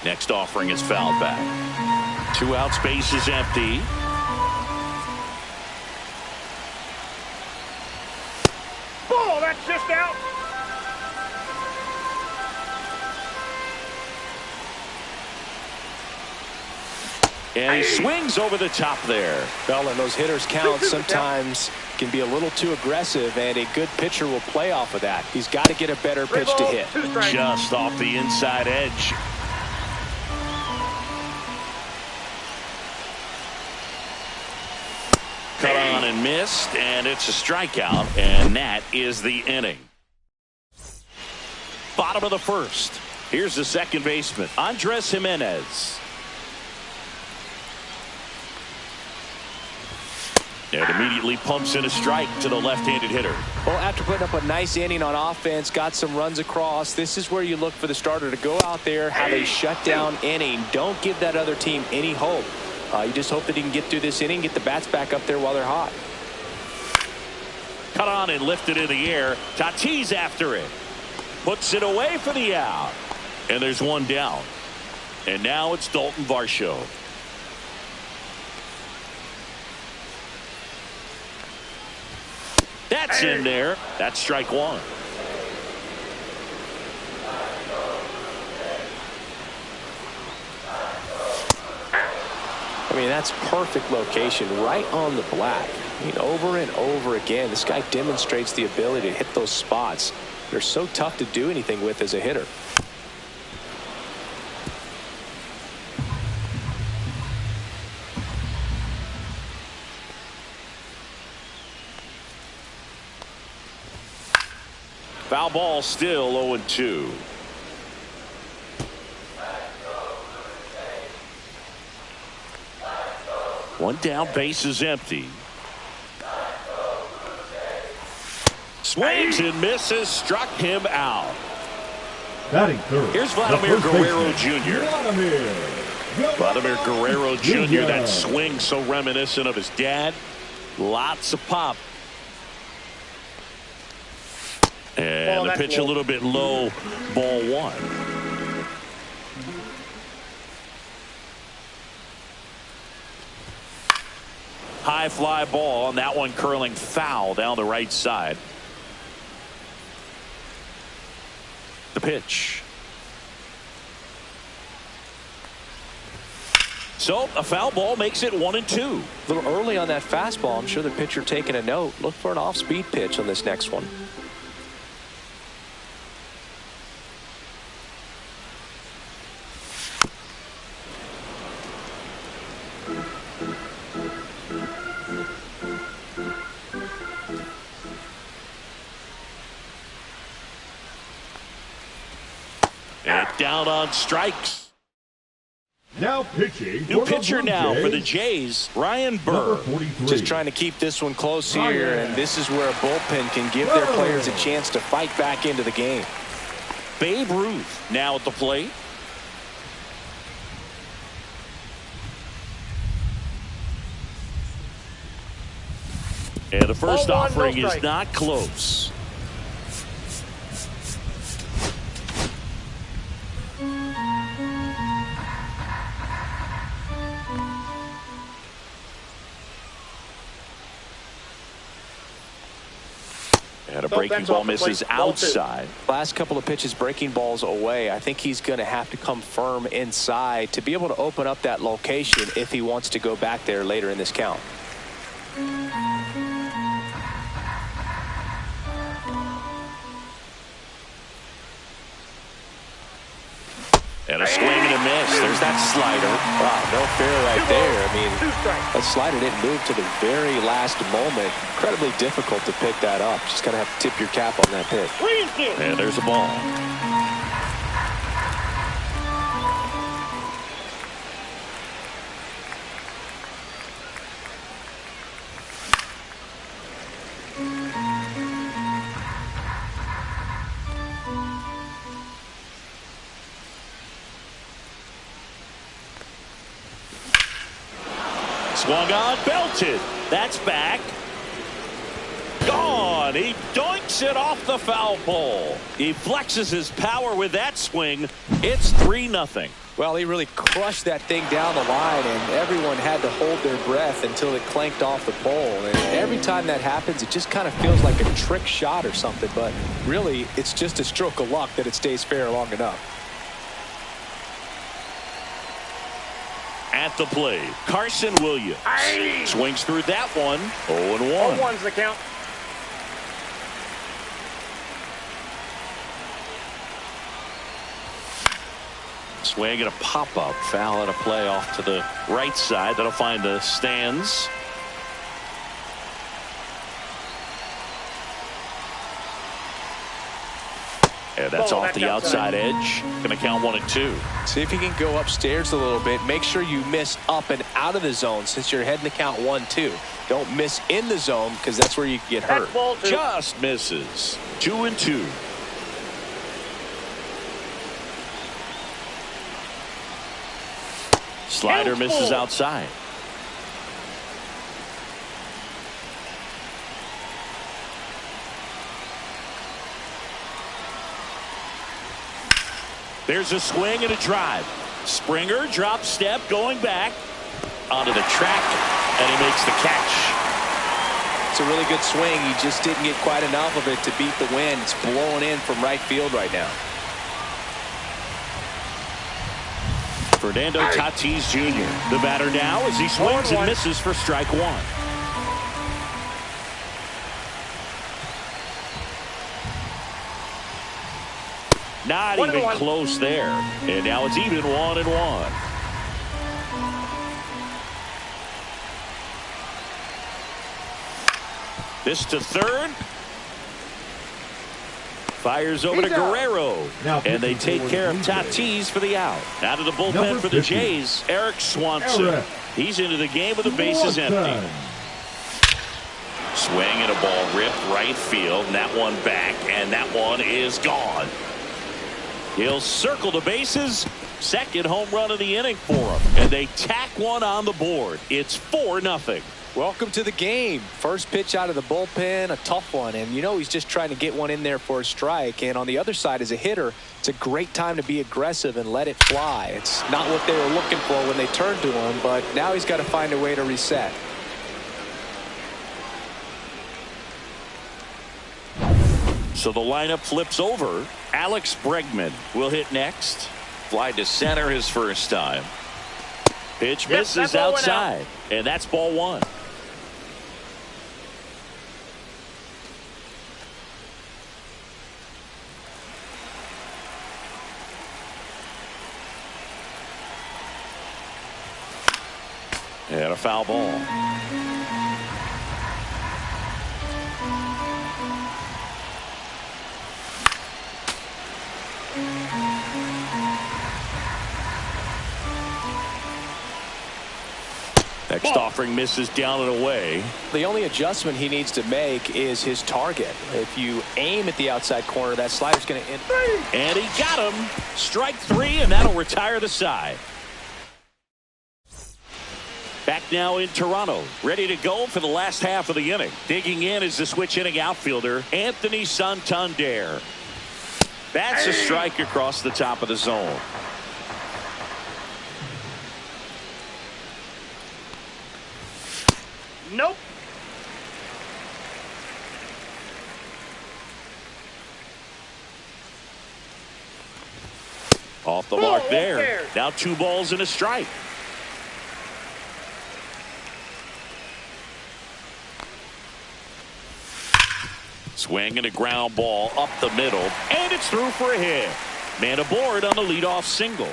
Next offering is fouled back. 2 outs, base is empty.
Ball, that's just out.
And he swings over the top there.
Well, and those hitters count sometimes can be a little too aggressive, and a good pitcher will play off of that. He's got to get a better pitch to hit.
Just off the inside edge. Cut on and missed, and it's a strikeout, and that is the inning. Bottom of the first. Here's the second baseman, Andres Jimenez. And immediately pumps in a strike to the left-handed hitter.
Well, after putting up a nice inning on offense, got some runs across, this is where you look for the starter to go out there, have a shutdown inning. Don't give that other team any hope. You just hope that he can get through this inning, get the bats back up there while they're hot.
Cut on and lifted in the air. Tatis after it. Puts it away for the out. And there's one down. And now it's Dalton Varsho. That's in there. That's strike one.
I mean, that's perfect location right on the black. I mean, over and over again, this guy demonstrates the ability to hit those spots. They're so tough to do anything with as a hitter.
Foul ball, still 0-2. One down, base is empty. Swings and misses, struck him out.
Batting third.
Here's Vladimir Guerrero Jr. Vladimir Guerrero Jr. That swing so reminiscent of his dad. Lots of pop. And the pitch a little bit low, ball one. High fly ball, and that one curling foul down the right side. The pitch. So a foul ball makes it 1-2.
A little early on that fastball. I'm sure the pitcher taking a note. Look for an off-speed pitch on this next one.
on strikes.
Now pitching.
New pitcher now for the Jays, Ryan Burr.
Just trying to keep this one close here, and this is where a bullpen can give their players a chance to fight back into the game.
Babe Ruth now at the plate. And the first offering is not close. And a breaking ball misses outside.
Last couple of pitches breaking balls away. I think he's going to have to come firm inside to be able to open up that location if he wants to go back there later in this count.
And a swing and a miss. There's that slider.
Wow, no fair right there. I mean, that slider didn't move to the very last moment. Incredibly difficult to pick that up. Just got to have to tip your cap on that pitch.
And there's a ball. Swung on, belted. That's back. Gone. He doinks it off the foul pole. He flexes his power with that swing. It's 3-0.
Well, he really crushed that thing down the line, and everyone had to hold their breath until it clanked off the pole. And every time that happens, it just kind of feels like a trick shot or something. But really, it's just a stroke of luck that it stays fair long enough.
At the plate, Carson Williams swings through that one. 0-1.
0-1's the count.
Swing and a pop-up. Foul at a play off to the right side. That'll find the stands. And that's off the outside edge. Going to count 1 and 2.
See if you can go upstairs a little bit. Make sure you miss up and out of the zone since you're heading to count 1-2. Don't miss in the zone because that's where you can get hurt.
Just misses. 2 and 2. Slider misses outside. There's a swing and a drive. Springer drop step going back onto the track, and he makes the catch.
It's a really good swing. He just didn't get quite enough of it to beat the wind. It's blowing in from right field right now.
Fernando Tatis Jr. the batter now as he swings and misses for strike 1. Not even close there. And now it's even 1-1. This to third. Fires over to Guerrero. And they take care of Tatis for the out. Out of the bullpen for the Jays, Eric Swanson. He's into the game with the bases empty. Swing and a ball ripped right field. And that one back. And that one is gone. He'll circle the bases. Second home run of the inning for him. And they tack one on the board. It's 4-0.
Welcome to the game. First pitch out of the bullpen, a tough one. And you know he's just trying to get one in there for a strike. And on the other side, as a hitter, it's a great time to be aggressive and let it fly. It's not what they were looking for when they turned to him, but now he's got to find a way to reset.
So the lineup flips over. Alex Bregman will hit next. Fly to center his first time. Pitch misses outside. And that's ball 1. And a foul ball. Next offering misses down and away.
The only adjustment he needs to make is his target. If you aim at the outside corner, that slider's going to end.
And he got him. Strike 3, and that'll retire the side. Back now in Toronto, ready to go for the last half of the inning. Digging in is the switch inning outfielder, Anthony Santander. That's a strike across the top of the zone.
Nope.
Off the mark there. Now 2 balls and a strike. Swing and a ground ball up the middle, and it's through for a hit. Man aboard on the leadoff single.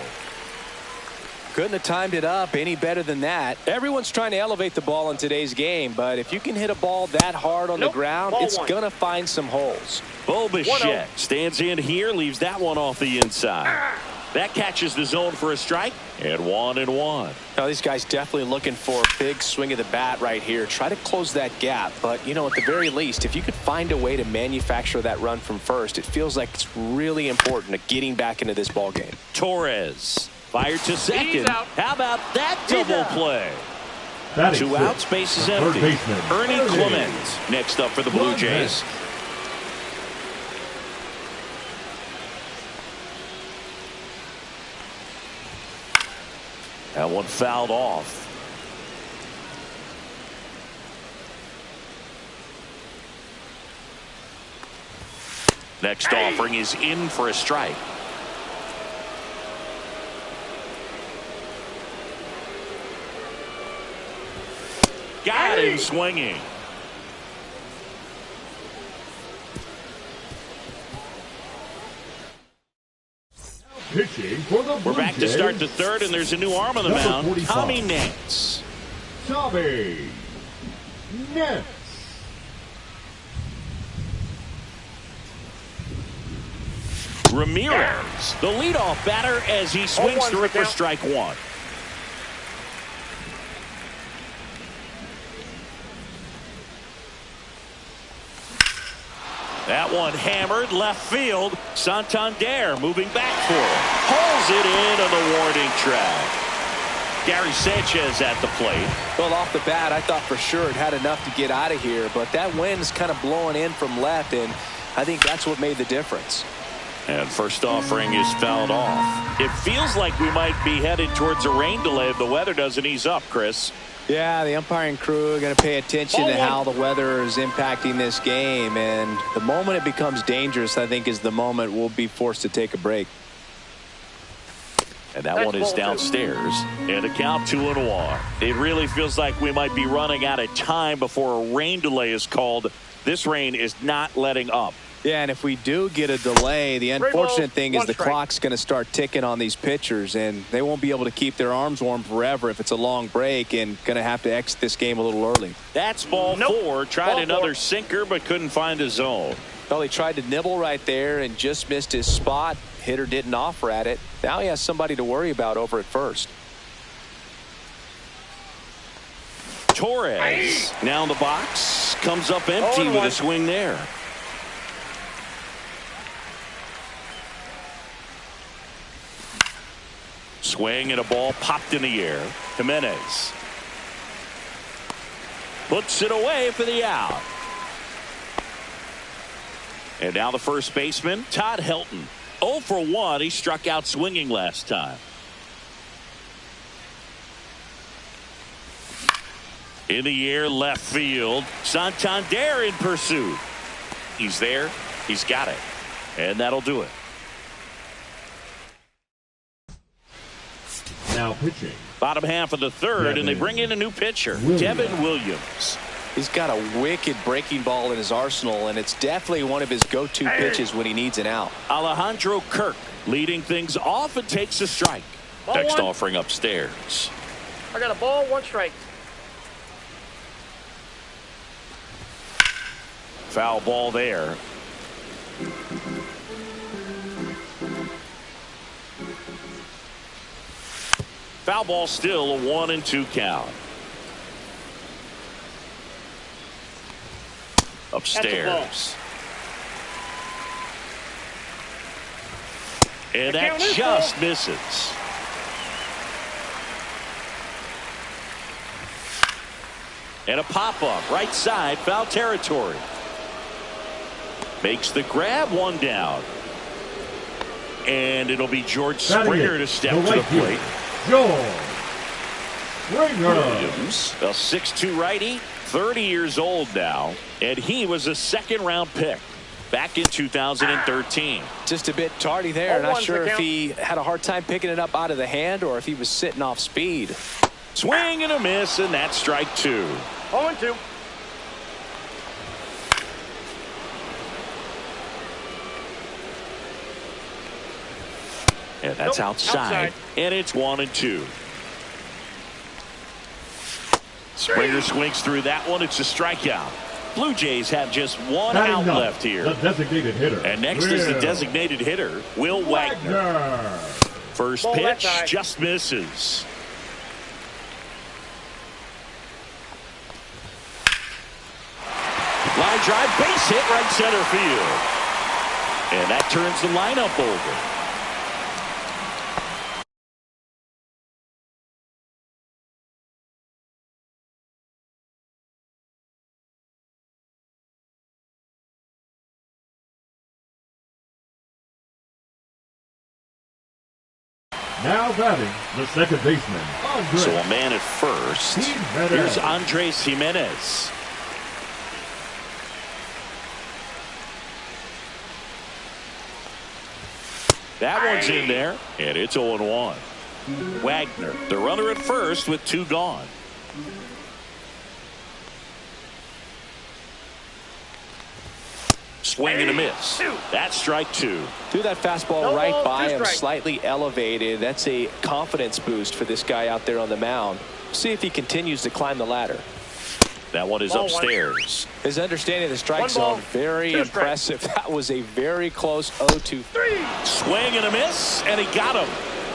Couldn't have timed it up any better than that. Everyone's trying to elevate the ball in today's game, but if you can hit a ball that hard on the ground, it's going to find some holes.
Bo Bichette stands in here, leaves that one off the inside. That catches the zone for a strike, and 1-1.
Now, these guys definitely looking for a big swing of the bat right here. Try to close that gap, but, you know, at the very least, if you could find a way to manufacture that run from first, it feels like it's really important to getting back into this ball game.
Torres fired to second. How about that double play? 2 outs, base is empty. Ernie Clement next up for the Blue Jays. That one fouled off. Next offering is in for a strike. Got him swinging.
Pitching for the Blue
We're back to start the third, and there's a new arm on the mound.
45.
Tommy Nance.
Tommy Nance.
Ramirez, the leadoff batter, as he swings through it for strike 1. That one hammered left field. Santander moving back for it. Pulls it in on the warning track. Gary Sanchez at the plate.
Well, off the bat, I thought for sure it had enough to get out of here, but that wind's kind of blowing in from left, and I think that's what made the difference.
And first offering is fouled off. It feels like we might be headed towards a rain delay if the weather doesn't ease up, Chris.
Yeah, the umpiring crew are going to pay attention to how the weather is impacting this game, and the moment it becomes dangerous, I think, is the moment we'll be forced to take a break.
And that one is downstairs. And a count 2-1. It really feels like we might be running out of time before a rain delay is called. This rain is not letting up.
Yeah, and if we do get a delay, the unfortunate thing is the clock's going to start ticking on these pitchers, and they won't be able to keep their arms warm forever if it's a long break, and going to have to exit this game a little early.
That's ball 4. Tried another sinker, but couldn't find a zone.
Well, he tried to nibble right there and just missed his spot. Hitter didn't offer at it. Now he has somebody to worry about over at first.
Torres now in the box. Comes up empty with a swing there. Swing and a ball popped in the air. Jimenez puts it away for the out. And now the first baseman, Todd Helton. 0 for 1. He struck out swinging last time. In the air, left field. Santander in pursuit. He's there. He's got it. And that'll do it.
Now pitching.
Bottom half of the third, and they bring in a new pitcher, Devin Williams.
He's got a wicked breaking ball in his arsenal, and it's definitely one of his go-to pitches when he needs an out.
Alejandro Kirk leading things off and takes a strike. Next offering upstairs.
I got a ball, 1 strike.
Foul ball there. Foul ball still, a 1-2 count. upstairs. And that just misses. And a pop-up, right side, foul territory. Makes the grab, one down. And it'll be George Springer to step to the plate.
George Springer.
Williams, a 6'2 righty, 30 years old now. And he was a second-round pick back in 2013.
Just a bit tardy there. Not sure if he had a hard time picking it up out of the hand or if he was sitting off speed.
Swing and a miss, and that's strike 2.
0-2.
And that's outside. And it's 1-2. Springer swings through that one. It's a strikeout. Blue Jays have just one out left here.
The designated hitter.
And next is the designated hitter, Will Wagner. First pitch just misses. Line drive, base hit, right center field. And that turns the lineup over.
Now batting, the second baseman, Andres.
So a man at first. Here's Andres Jimenez. That one's in there, and it's 0-1. Wagner, the runner at first with 2 gone. Swing and a miss. That's strike 2.
Threw that fastball right by him, slightly elevated. That's a confidence boost for this guy out there on the mound. See if he continues to climb the ladder.
That one is upstairs.
His understanding of the strike zone, very impressive. That was a very close 0-2.
Swing and a miss, and he got him.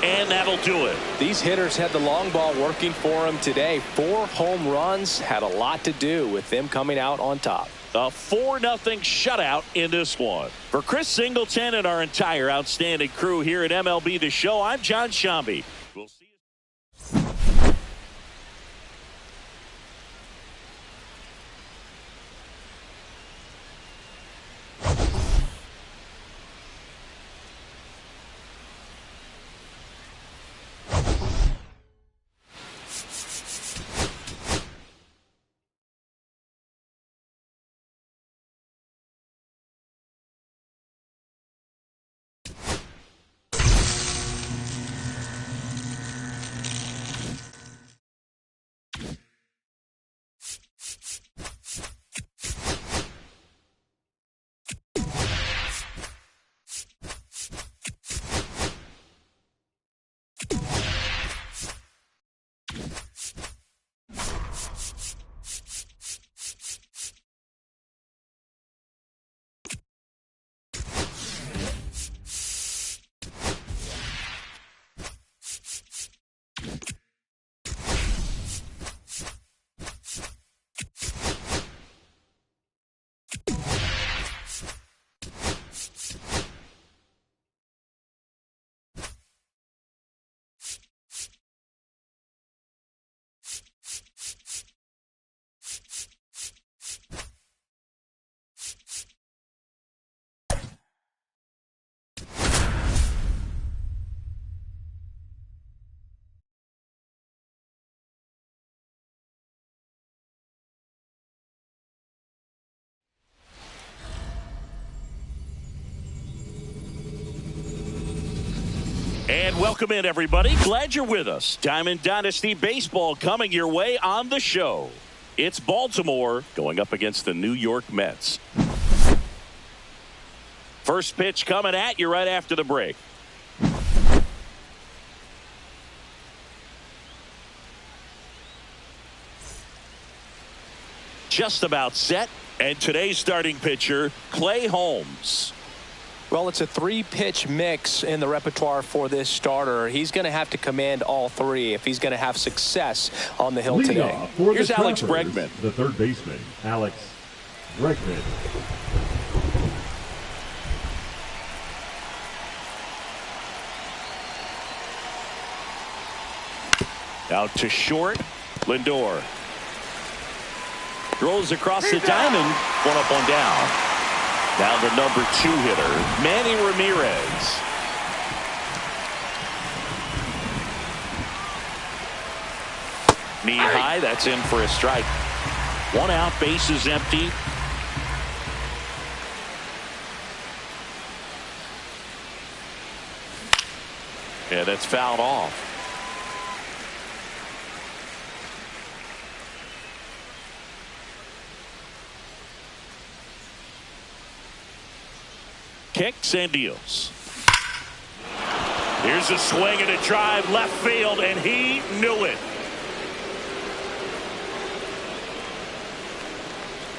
And that'll do it.
These hitters had the long ball working for him today. 4 home runs had a lot to do with them coming out on top.
A 4-0 shutout in this one. For Chris Singleton and our entire outstanding crew here at MLB The Show, I'm John Shambi. We'll see you. And welcome in, everybody. Glad you're with us. Diamond Dynasty Baseball coming your way on the show. It's Baltimore going up against the New York Mets. First pitch coming at you right after the break. Just about set. And today's starting pitcher, Clay Holmes.
Well, it's a 3-pitch mix in the repertoire for this starter. He's going to have to command all 3 if he's going to have success on the hill today.
Here's Alex Bregman.
The third baseman, Alex Right pitch.
Out to short. Lindor throws across the diamond. One up, one down. Down to number 2 hitter, Manny Ramirez. Knee high, that's in for a strike. 1 out, bases empty. Yeah, that's fouled off. Kicks and deals. Here's a swing and a drive left field, and he knew it.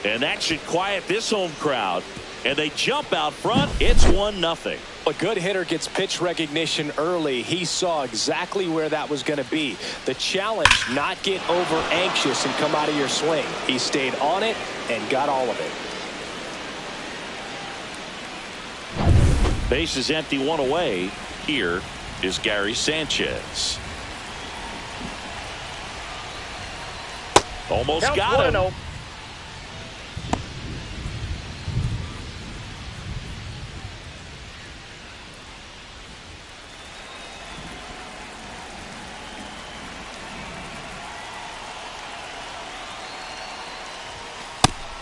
And that should quiet this home crowd. And they jump out front. It's 1-0.
A good hitter gets pitch recognition early. He saw exactly where that was going to be. The challenge, not get over anxious and come out of your swing. He stayed on it and got all of it.
Base is empty, 1 away. Here is Gary Sanchez. Almost
Count
got him.
1-0.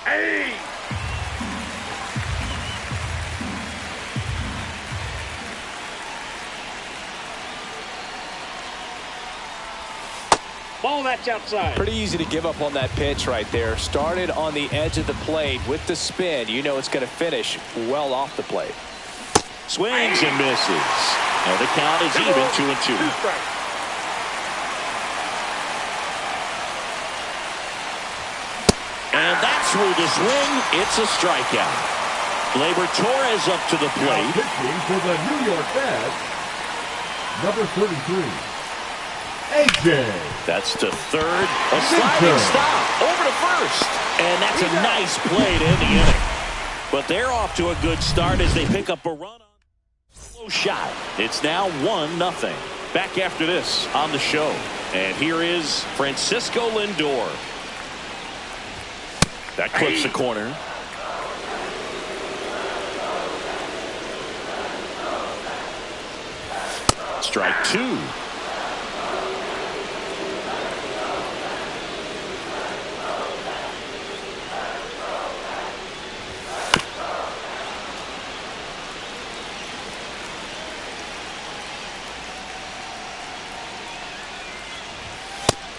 Hey! Ball, that's outside.
Pretty easy to give up on that pitch right there. Started on the edge of the plate with the spin. You know it's going to finish well off the plate.
Swings and misses. And the count is even, 2-2.
2 strikes.
And that's through the swing. It's a strikeout. Gleyber Torres up to the
Now
plate.
pitching for the New York Mets, number 33. AJ.
That's to third. A sliding stop over to first. And that's a nice play to end the inning. But they're off to a good start as they pick up a run on a slow shot. It's now 1-0. Back after this on the show. And here is Francisco Lindor. That clips the corner. Strike 2.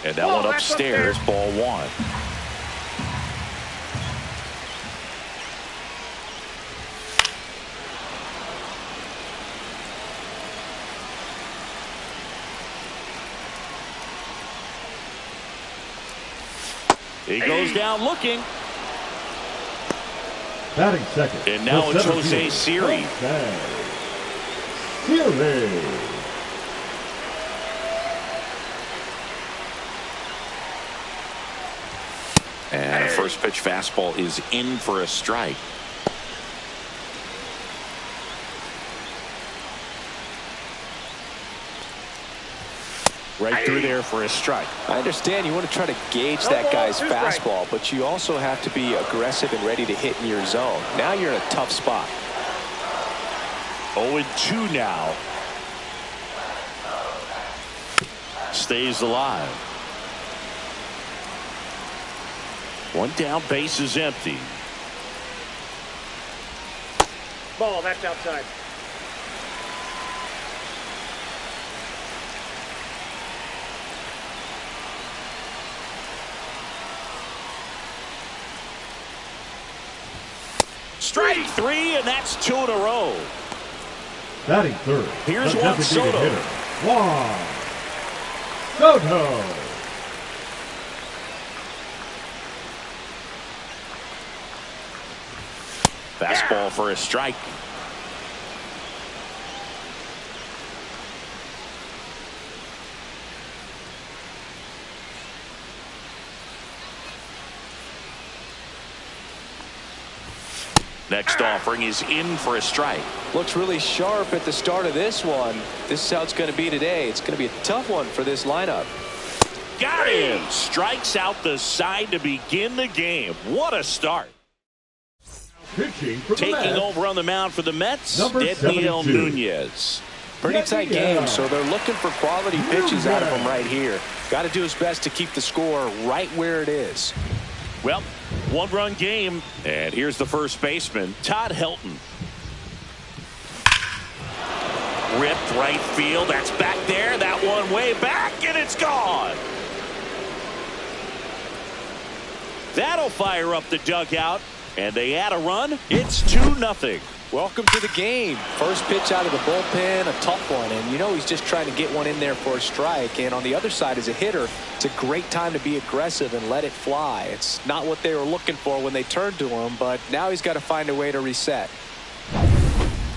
And that one upstairs, ball 1. He goes down looking.
Batting second.
And now it's Jose Siri.
Siri.
And a first pitch fastball is in for a strike. Right through there for a strike.
I understand you want to try to gauge that guy's fastball, but you also have to be aggressive and ready to hit in your zone. Now you're in a tough spot.
0-2 now. Stays alive. 1 down, base is empty.
Ball, that's outside.
Strike 3, and that's 2 in a row.
Batting third.
Here's
the
Juan
designated
Soto.
hitter, Juan Soto.
Fastball for a strike. Next offering is in for a strike.
Looks really sharp at the start of this one. This is how it's going to be today. It's going to be a tough one for this lineup.
Got him. Strikes out the side to begin the game. What a start. Taking over on the mound for the Mets, Mlb Nunez.
Pretty tight game, so they're looking for quality pitches out of him right here. Got to do his best to keep the score right where it is.
Well, one-run game, and here's the first baseman, Todd Helton. Ripped right field. That's back there. That one way back, and it's gone. That'll fire up the dugout, and they add a run. It's 2-0.
Welcome to the game. First pitch out of the bullpen, a tough one, and you know he's just trying to get one in there for a strike. And on the other side, as a hitter, it's a great time to be aggressive and let it fly. It's not what they were looking for when they turned to him, but now he's got to find a way to reset.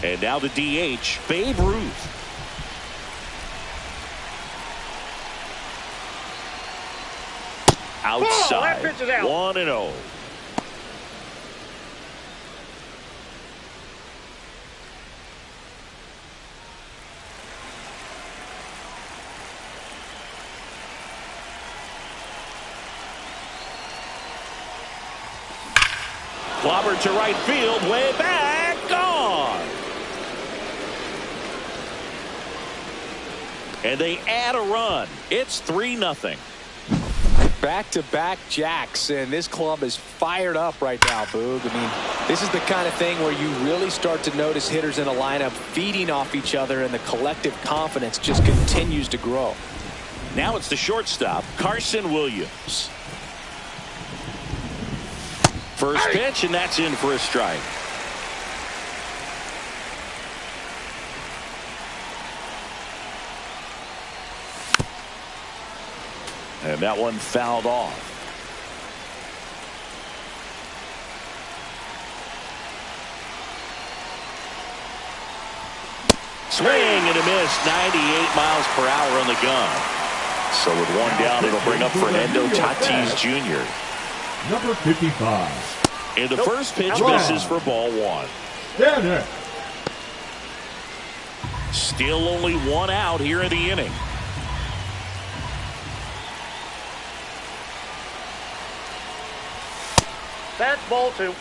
And now the DH, Babe Ruth. Outside, 1-0. Clobbered to right field, way back, gone. And they add a run. It's 3-0.
Back-to-back jacks, and this club is fired up right now, Boog. I mean, this is the kind of thing where you really start to notice hitters in a lineup feeding off each other, and the collective confidence just continues to grow.
Now it's the shortstop, Carson Williams. First pitch, and that's in for a strike. And that one fouled off. Swing and a miss, 98 miles per hour on the gun. So with one down, it'll bring up Fernando Tatis Jr.
Number 55.
And the first pitch misses for ball one.
Stanton.
Still only one out here in the inning.
That's ball two.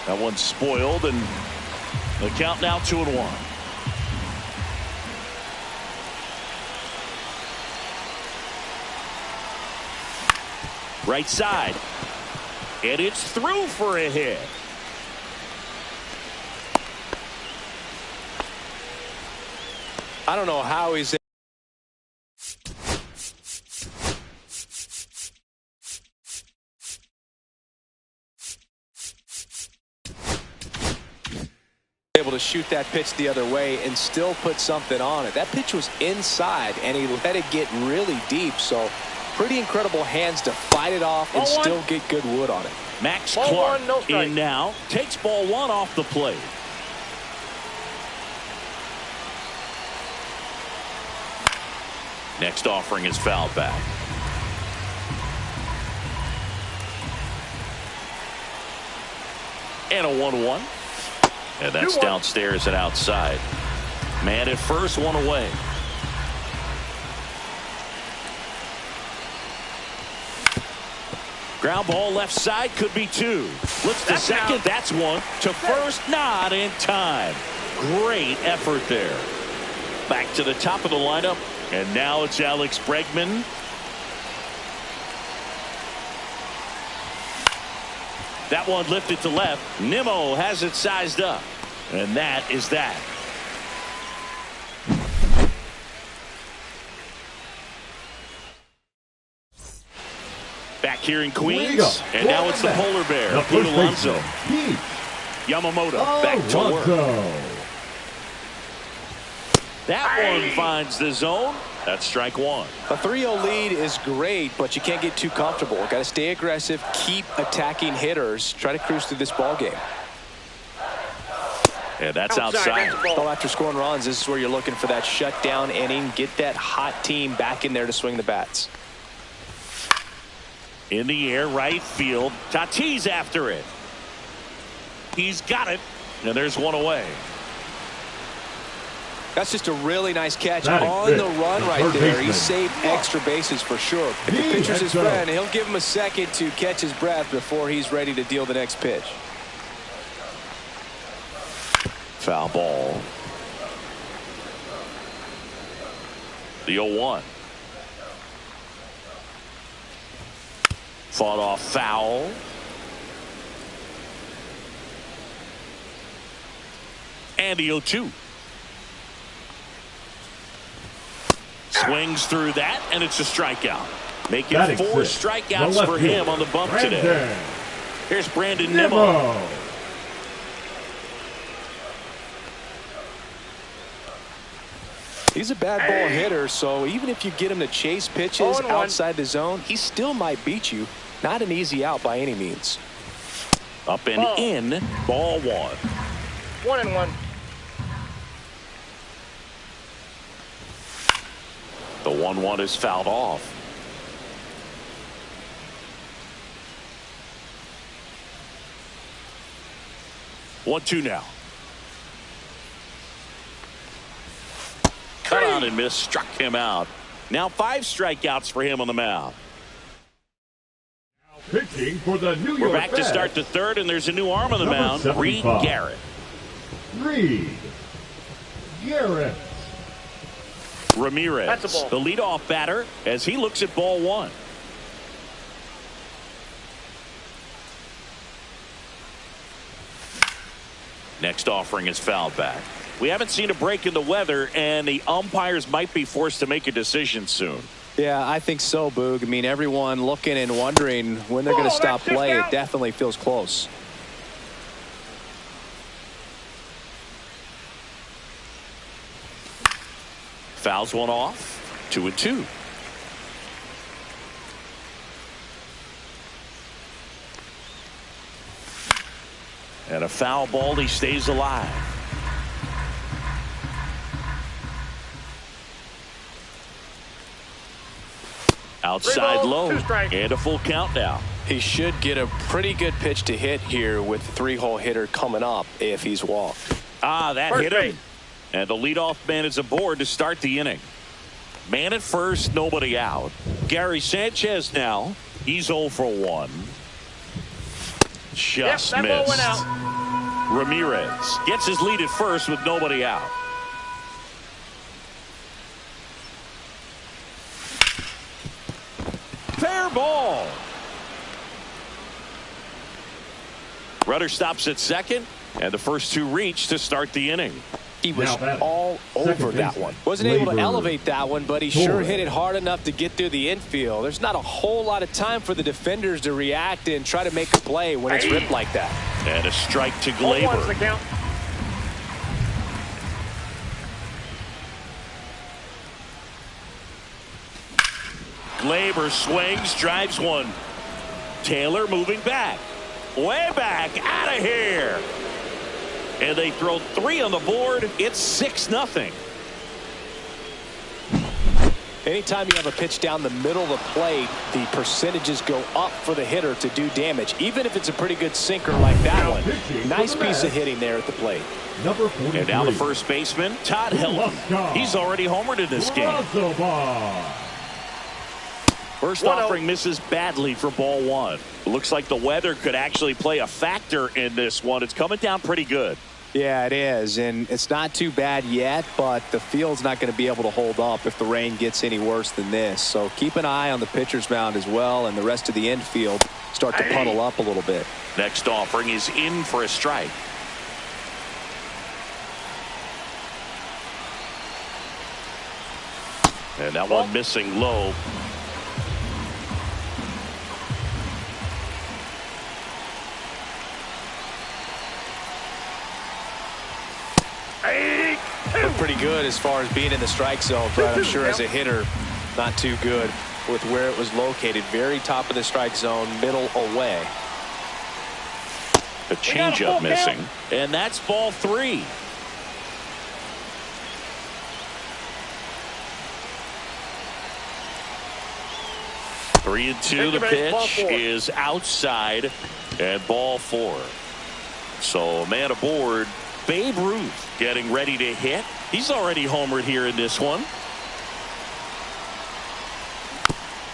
That one's spoiled, and the count now 2-1. Right side, and it's through for a hit.
I don't know how he's able to shoot that pitch the other way and still put something on it. That pitch was inside, and he let it get really deep. So pretty incredible hands to fight it off and still get good wood on it.
Max Clark in now, takes ball one off the plate. Next offering is fouled back. And a 1-1. And that's downstairs and outside. Man at first, one away. Ground ball left side, could be two. Looks to second, that's one. To first, not in time. Great effort there. Back to the top of the lineup. And now it's Alex Bregman. That one lifted to left. Nimmo has it sized up. And that is that. Back here in Queens. And now it's the polar bear, Pete Alonso. Yamamoto back to work. That one finds the zone. That's strike one.
A 3-0 lead is great, but you can't get too comfortable. Got to stay aggressive, keep attacking hitters, try to cruise through this ball game.
And that's outside.
Well, after scoring runs, this is where you're looking for that shutdown inning. Get that hot team back in there to swing the bats.
In the air, right field. Tatis after it. He's got it. And there's one away.
That's just a really nice catch on the run right there. He saved extra bases for sure. If the pitcher's his friend, he'll give him a second to catch his breath before he's ready to deal the next pitch.
Foul ball. The 0-1. Fought off foul. And the 0-2. Swings through that, and it's a strikeout. Making 4 strikeouts for him on the bump today. Here's Brandon Nimmo.
He's a bad ball hitter, so even if you get him to chase pitches outside the zone, he still might beat you. Not an easy out by any means.
Up and in, ball 1.
1-1.
The 1-1 is fouled off. One, 2 now. Cut on and miss, struck him out. Now 5 strikeouts for him on the mound.
Pitching for the New York
We're back to start the third, and there's a new arm on the mound. Reed Garrett.
Reed Garrett.
Ramirez, the leadoff batter, as he looks at ball 1. Next offering is fouled back. We haven't seen a break in the weather, and the umpires might be forced to make a decision soon.
Yeah, I think so, Boog. I mean, everyone looking and wondering when they're going to stop play. It definitely feels close.
Fouls one off. 2-2. And a foul ball. He stays alive. Outside low, and a full count now.
He should get a pretty good pitch to hit here with the 3-hole hitter coming up if he's walked.
That hit him. And the leadoff man is aboard to start the inning. Man at first, nobody out. Gary Sanchez now. He's 0 for 1. Just missed.
Ball went out.
Ramirez gets his lead at first with nobody out. Fair ball. Rudder stops at second, and the first 2 reach to start the inning.
He was all over that one. Wasn't able to elevate that one, but he sure hit it hard enough to get through the infield. There's not a whole lot of time for the defenders to react and try to make a play when it's ripped like that.
And a strike to Glaber.
The count.
Glaber swings, drives one. Taylor moving back. Way back, out of here. And they throw 3 on the board. It's 6-0.
Anytime you have a pitch down the middle of the plate, the percentages go up for the hitter to do damage, even if it's a pretty good sinker like that one. Nice piece of hitting there at the plate.
And now the first baseman, Todd Helton. He's already homered in this game. First offering misses badly for ball 1. Looks like the weather could actually play a factor in this one. It's coming down pretty good.
Yeah, it is, and it's not too bad yet, but the field's not going to be able to hold up if the rain gets any worse than this. So keep an eye on the pitcher's mound as well, and the rest of the infield start to puddle up a little bit.
Next offering is in for a strike. And that one missing low.
Looked pretty good as far as being in the strike zone, but I'm sure as a hitter, not too good with where it was located. Very top of the strike zone, middle away.
A changeup missing. And that's ball 3. Three and two. The pitch is outside and ball 4. So a man aboard. Babe Ruth getting ready to hit. He's already homered here in this one.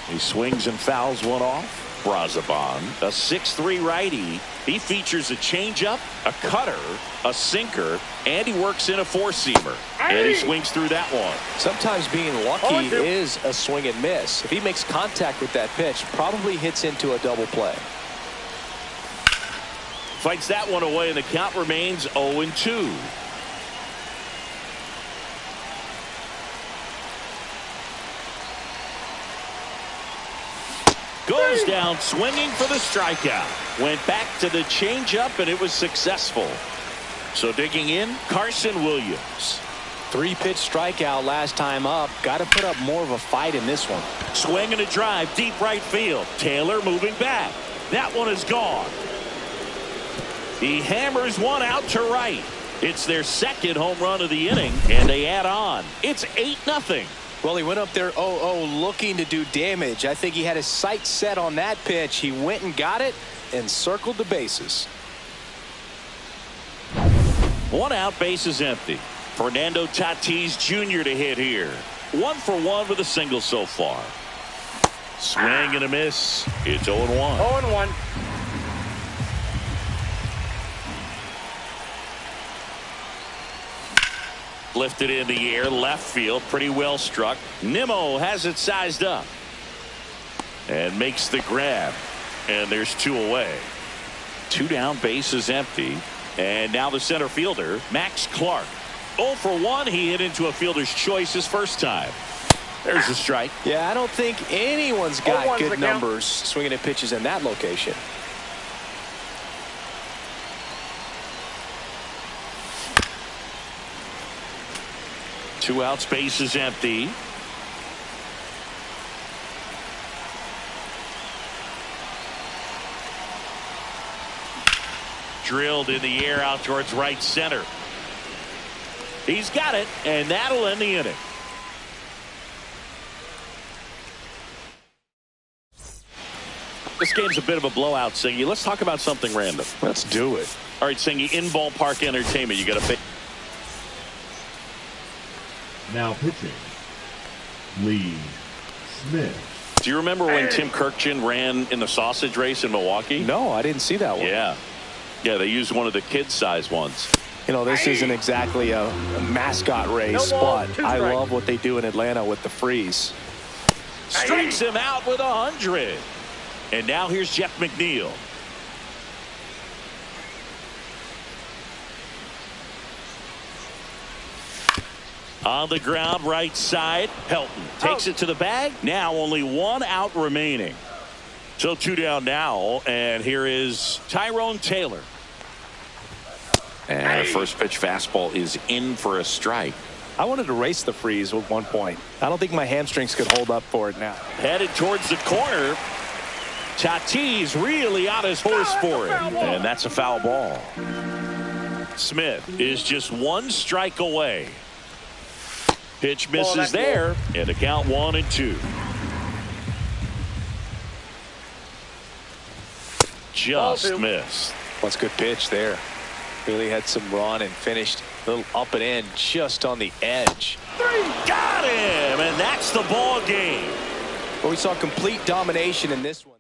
He swings and fouls one off. Brazaban, a 6'3" righty. He features a changeup, a cutter, a sinker, and he works in a 4-seamer. And he swings through that one.
Sometimes being lucky is a swing and miss. If he makes contact with that pitch, probably hits into a double play.
Fights that one away, and the count remains 0-2. Goes down swinging for the strikeout. Went back to the changeup, and it was successful. So digging in, Carson Williams.
3-pitch strikeout last time up. Got to put up more of a fight in this one.
Swing and a drive, deep right field. Taylor moving back. That one is gone. He hammers one out to right. It's their second home run of the inning, and they add on. It's 8-0.
Well, he went up there 0-0 looking to do damage. I think he had his sights set on that pitch. He went and got it and circled the bases.
1 out, bases empty. Fernando Tatis Jr. to hit here. 1 for 1 with a single so far. Swing and a miss. It's 0-1.
0-1.
Lifted in the air, left field, pretty well struck. Nimmo has it sized up and makes the grab, and there's 2 away. 2 down, bases empty, and now the center fielder, Max Clark. 0 for 1. He hit into a fielder's choice his first time. There's a strike.
Yeah, I don't think anyone's got good
again.
numbers swinging at pitches in that location.
Two outs, bases empty. Drilled in the air out towards right center. He's got it, and that'll end the inning. This game's a bit of a blowout, Singy. Let's talk about something random.
Let's do it.
All right, Singy, in ballpark entertainment, you got to pick.
Now pitching, Lee Smith.
Do you remember when Tim Kirkjian ran in the sausage race in Milwaukee?
No, I didn't see that one.
Yeah. Yeah, they used one of the kid-size ones.
You know, this isn't exactly a mascot race, but I love what they do in Atlanta with the freeze.
Strikes him out with 100. And now here's Jeff McNeil. On the ground, right side. Pelton takes it to the bag. Now only 1 out remaining. So 2 down now. And here is Tyrone Taylor. And the first pitch fastball is in for a strike.
I wanted to race the freeze at one point. I don't think my hamstrings could hold up for it now.
Headed towards the corner. Tatis really on his horse for it. And that's a foul ball. Smith is just 1 strike away. Pitch misses there, and the count 1-2. Just missed.
That's a good pitch there. Really had some run and finished a little up and in just on the edge.
Got him, and that's the ball game.
Well, we saw complete domination in this one.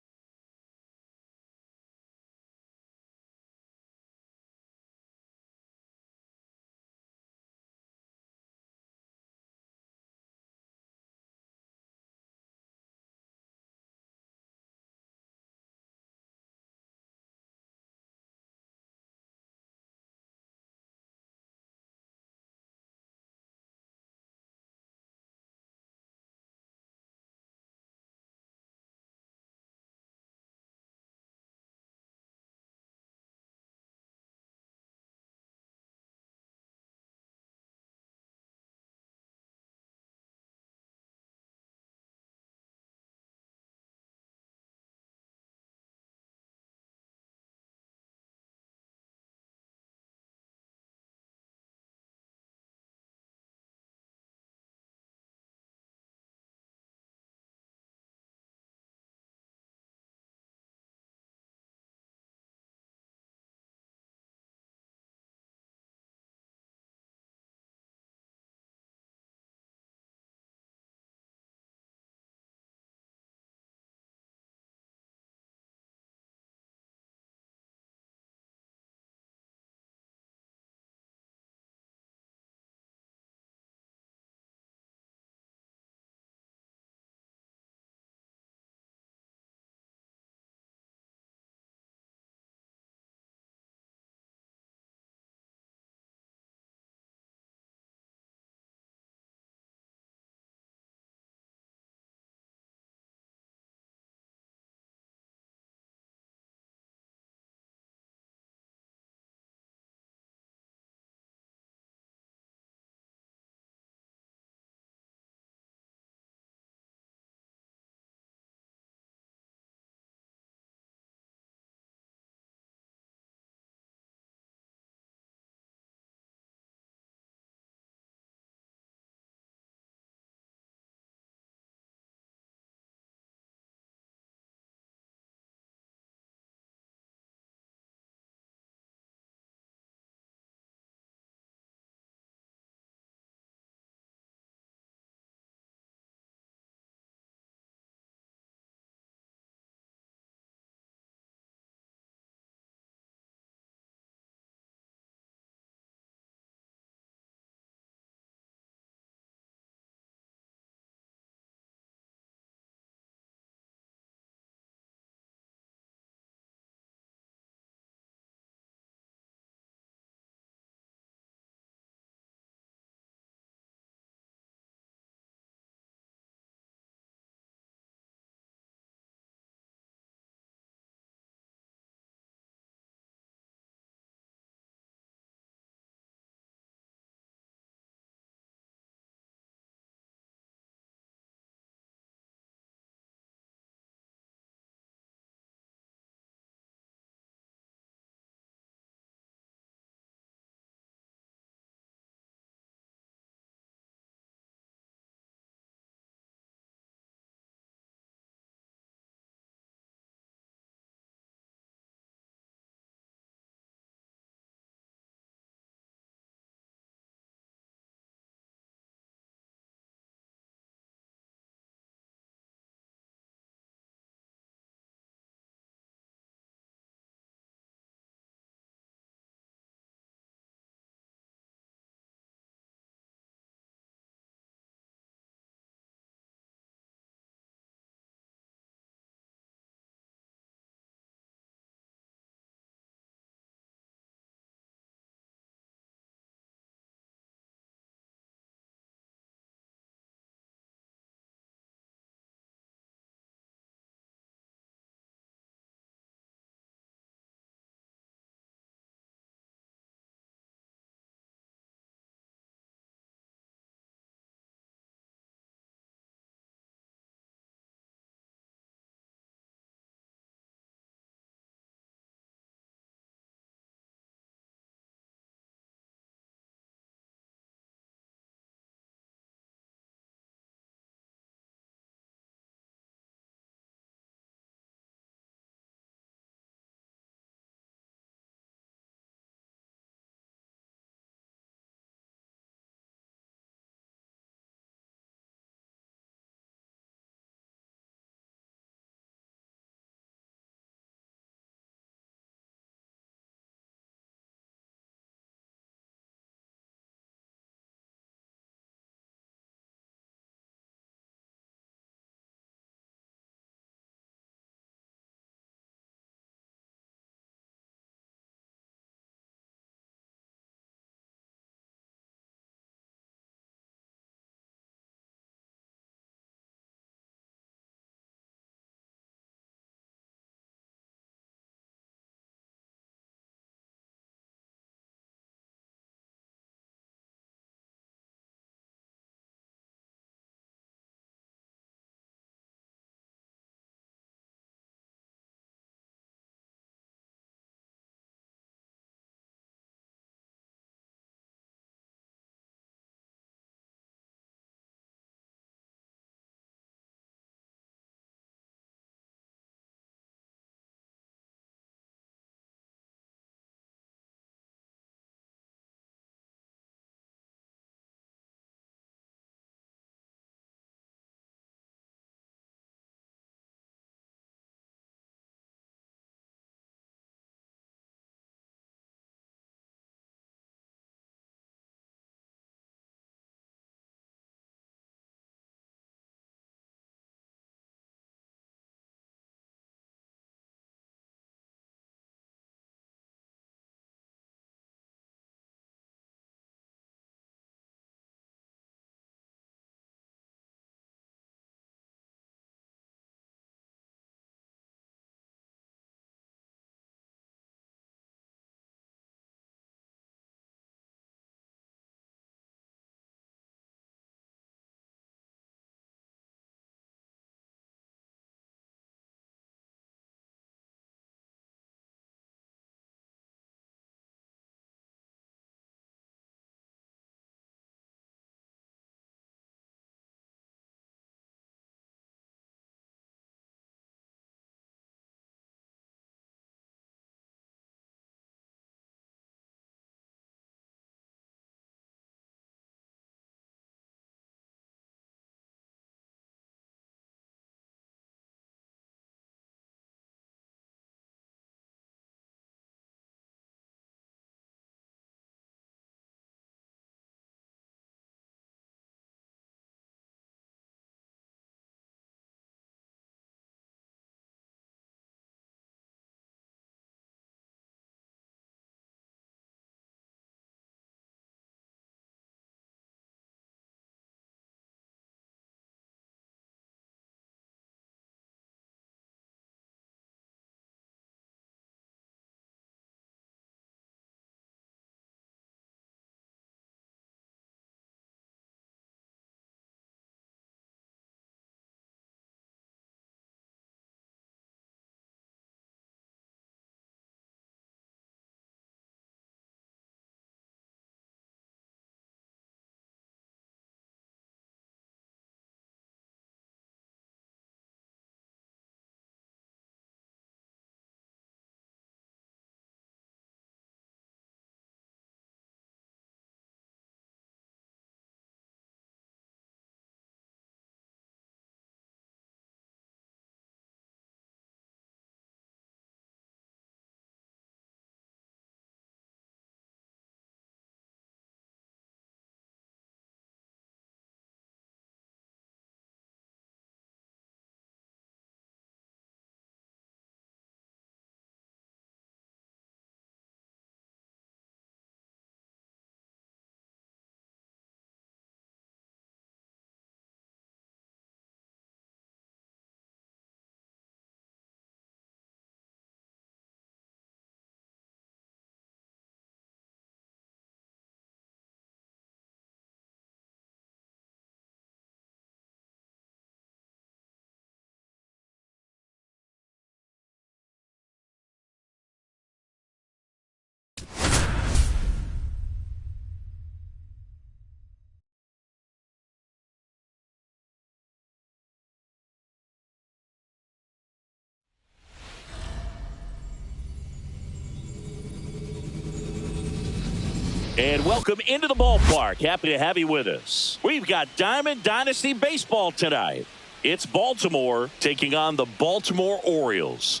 And welcome into the ballpark. Happy to have you with us. We've got Diamond Dynasty Baseball tonight. It's Baltimore taking on the Baltimore Orioles.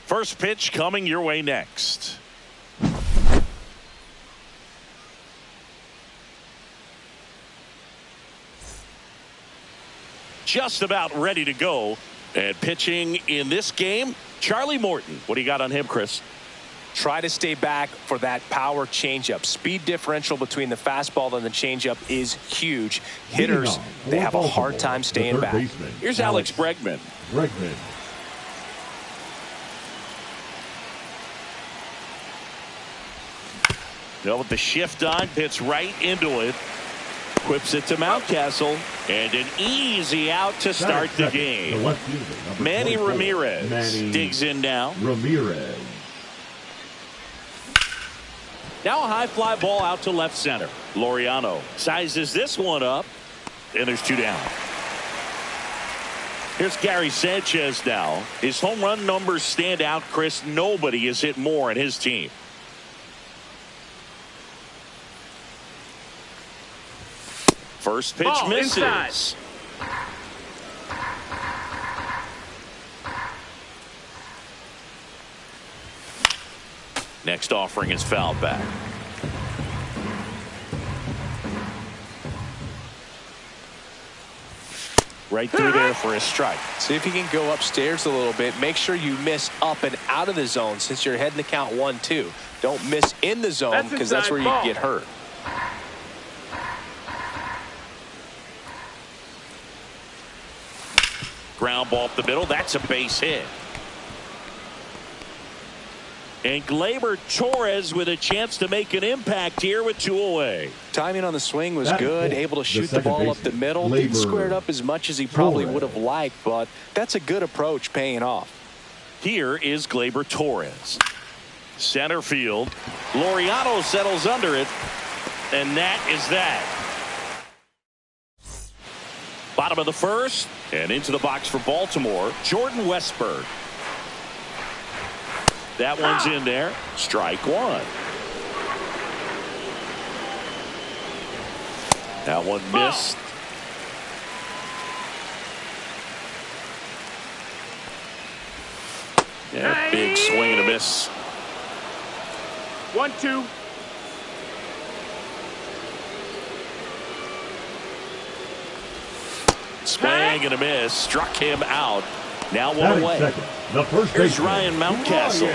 First pitch coming your way next. Just about ready to go. And pitching in this game, Charlie Morton. What do you got on him, Chris?
Try to stay back for that power changeup. Speed differential between the fastball and the changeup is huge. Hitters, they have a hard time staying back.
Here's Alex Bregman. Now with the shift on, hits right into it. Whips it to Mountcastle. And an easy out to start the game. Manny Ramirez digs in now. Now a high fly ball out to left center. Laureano sizes this one up. And there's two down. Here's Gary Sanchez now. His home run numbers stand out, Chris. Nobody has hit more in his team. First pitch misses. Inside. Next offering is fouled back. Right through there for a strike.
See if you can go upstairs a little bit. Make sure you miss up and out of the zone since you're heading to count 1-2. Don't miss in the zone because that's where you get hurt.
Ground ball up the middle. That's a base hit. And Gleyber Torres with a chance to make an impact here with 2 away.
Timing on the swing was good. Able to shoot the ball up the middle. Didn't square it up as much as he probably would have liked, but that's a good approach paying off.
Here is Gleyber Torres. Center field. Laureano settles under it. And that is that. Bottom of the first. And into the box for Baltimore, Jordan Westburg. That one's in there. Strike one. That one missed. Yeah, big swing and a miss.
1-2.
Swing and a miss. Struck him out. Now one away. Here's Ryan Mountcastle.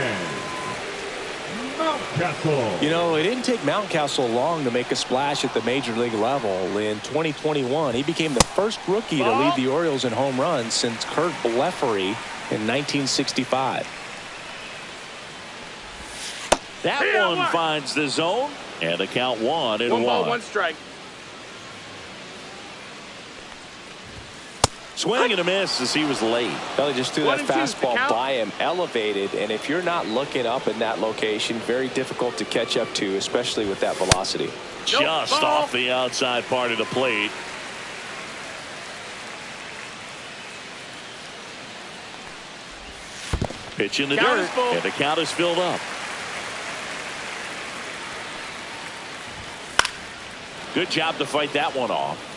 You know, it didn't take Mountcastle long to make a splash at the major league level. In 2021, he became the first rookie to lead the Orioles in home runs since Kurt Blefary in 1965.
That one finds the zone, and the count 1-1.
1 ball, 1 strike.
Swing and a miss as he was late.
Well, he just threw that fastball by him, elevated, and if you're not looking up in that location, very difficult to catch up to, especially with that velocity.
Just off the outside part of the plate. Pitch in the dirt, and the count is filled up. Good job to fight that one off.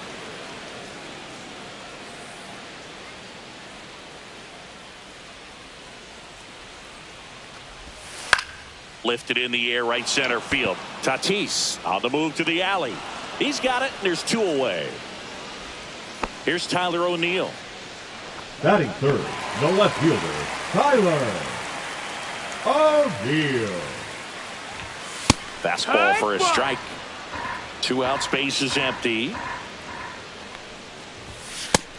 Lifted in the air, right center field. Tatis on the move to the alley. He's got it, and there's 2 away. Here's Tyler O'Neill.
Batting third, the left fielder, Tyler O'Neill.
Fastball for a strike. 2 out, space is empty.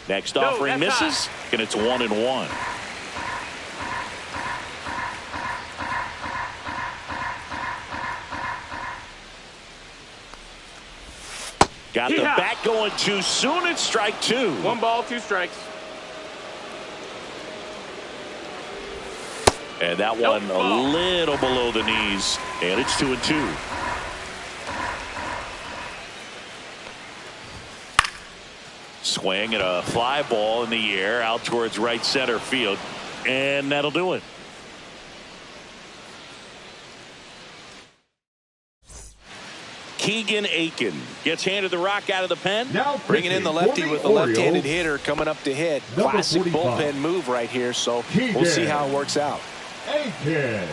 Next offering misses, and it's 1-1. Got the bat going too soon. It's strike 2.
1 ball, 2 strikes.
And that one a little below the knees. And it's 2-2. Swing and a fly ball in the air out towards right center field. And that'll do it. Keegan Aiken gets handed the rock out of the pen.
Now
Bringing in the lefty with the left-handed hitter coming up to hit. Classic bullpen move right here, so we'll see how it works out.
Aiken.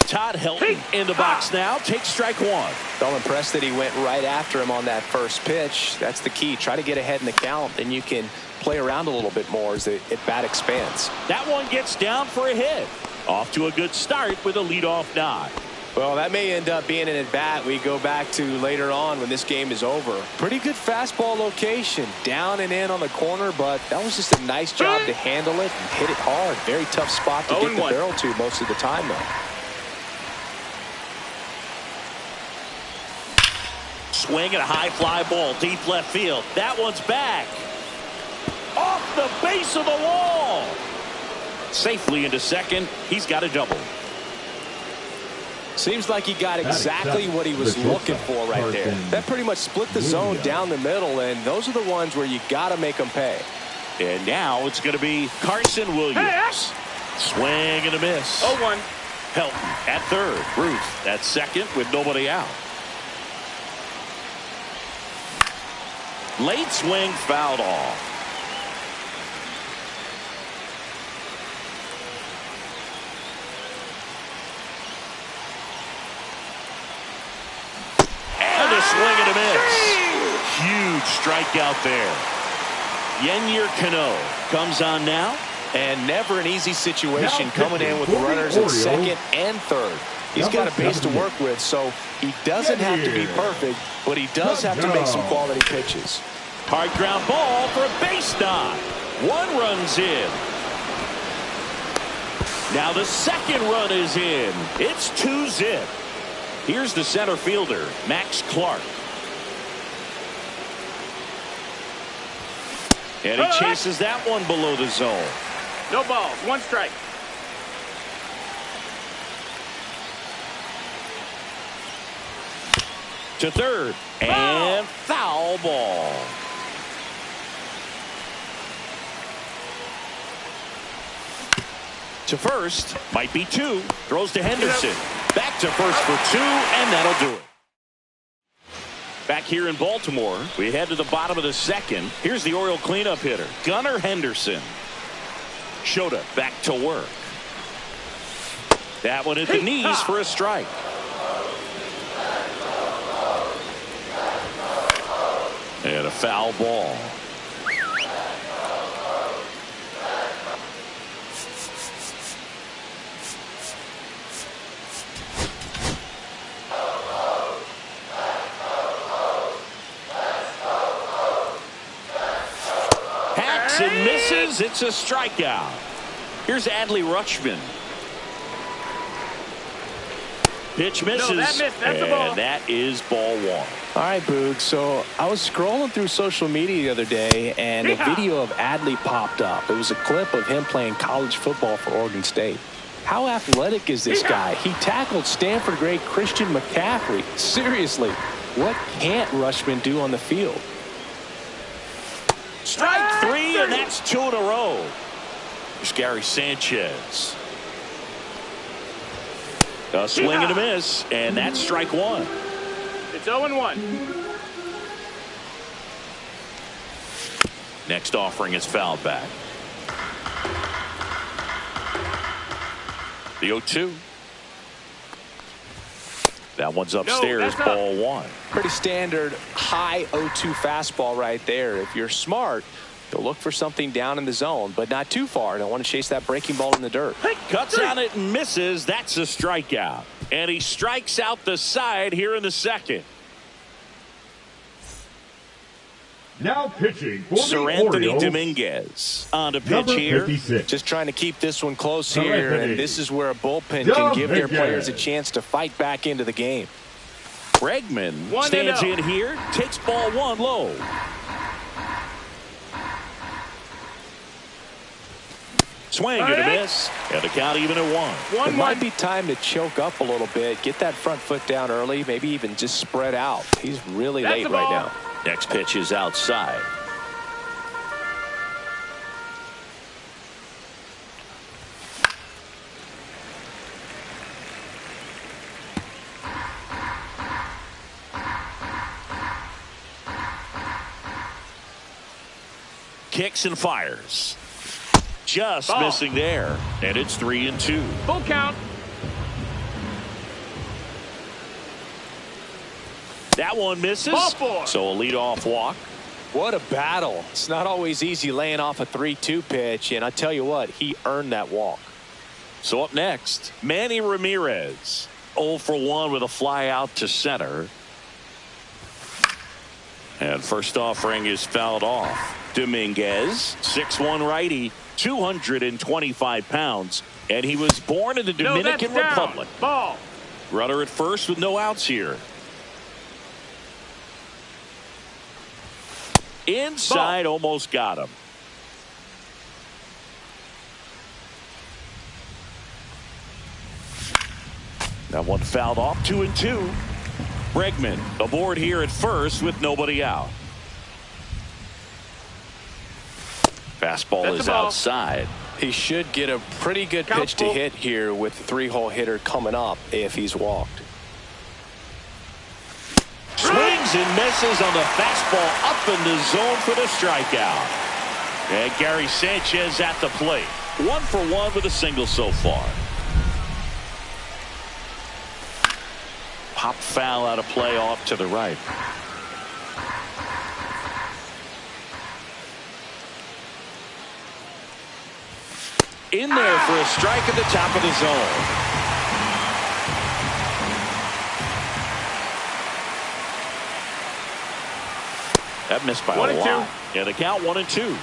Todd Helton in the box now. Takes strike one.
I'm impressed that he went right after him on that first pitch. That's the key. Try to get ahead in the count, then you can play around a little bit more as the at-bat expands.
That one gets down for a hit. Off to a good start with a leadoff knock.
Well, that may end up being an at-bat we go back to later on when this game is over. Pretty good fastball location. Down and in on the corner, but that was just a nice job to handle it and hit it hard. Very tough spot to get the barrel to most of the time, though.
Swing and a high fly ball deep left field. That one's back. Off the base of the wall. Safely into second. He's got a double.
Seems like he got exactly what he was looking for right there. That pretty much split the zone down the middle, and those are the ones where you got to make them pay.
And now it's going to be Carson Williams. Swing and a miss.
0-1.
Helton at third. Ruth at second with nobody out. Late swing fouled off. And a swing and a miss. Huge strikeout there. Yennier Cano comes on now.
And never an easy situation coming in with runners at second and third. He's got a base to work with, so he doesn't have to be perfect, but he does have to make some quality pitches.
Hard ground ball for a base knock. One run's in. Now the second run is in. It's 2-zip. Here's the center fielder, Max Clark. And he chases that one below the zone.
No balls. 1 strike.
To third. And foul ball. To first. Might be 2. Throws to Henderson. Back to first for 2, and that'll do it. Back here in Baltimore, we head to the bottom of the second. Here's the Oriole cleanup hitter, Gunnar Henderson. Shota back to work. That one at the knees for a strike. And a foul ball. Hacks and misses. It's a strikeout. Here's Adley Rutschman. Pitch misses.
No, that missed. That's a ball.
And that is ball 1.
All right, Boog. So I was scrolling through social media the other day, and a video of Adley popped up. It was a clip of him playing college football for Oregon State. How athletic is this guy? He tackled Stanford great Christian McCaffrey. Seriously, what can't Rutschman do on the field?
Strike 3, and that's 2 in a row. Here's Gary Sanchez. A swing and a miss, and that's strike 1.
It's 0-1.
Next offering is fouled back. The 0-2. That one's upstairs, ball 1.
Pretty standard high 0-2 fastball right there. If you're smart, you'll look for something down in the zone, but not too far. Don't want to chase that breaking ball in the dirt.
Cuts on it and misses. That's a strikeout. And he strikes out the side here in the second.
Now pitching for
Sir
the
Anthony
Orioles,
Dominguez on to pitch
number
here.
56.
Just trying to keep this one close
All right,
here,
Benny.
and this is where a bullpen can give their
Dominguez.
players a chance to fight back into the game.
Bregman
1-0.
stands in here, takes ball 1 low. Swing and a miss, and the count even at 1.
It might be time to choke up a little bit, get that front foot down early, maybe even just spread out. He's really
That's
late
the
right
ball.
now.
Next pitch is outside. Kicks and fires. Just
Ball.
missing there. And it's 3-2.
Full count.
That one misses.
Ball 4.
So a leadoff walk.
What a battle. It's not always easy laying off a 3-2 pitch, and I tell you what, he earned that walk.
So up next, Manny Ramirez. 0 for 1 with a fly out to center. And first offering is fouled off. Dominguez, 6'1" righty, 225 pounds, and he was born in the Dominican Republic.
Ball.
Runner at first with no outs here. Inside,
Ball.
almost got him. That one fouled off. 2-2. Bregman aboard here at first with nobody out. Fastball is outside.
He should get a pretty good
Count
pitch to
full.
hit here with the 3-hole hitter coming up if he's walked.
Swings and misses on the fastball up in the zone for the strikeout. And Gary Sanchez at the plate. 1 for 1 with a single so far. Pop foul out of play off to the right. In there for a strike at the top of the zone. That missed by a lot. Yeah, the count 1-2.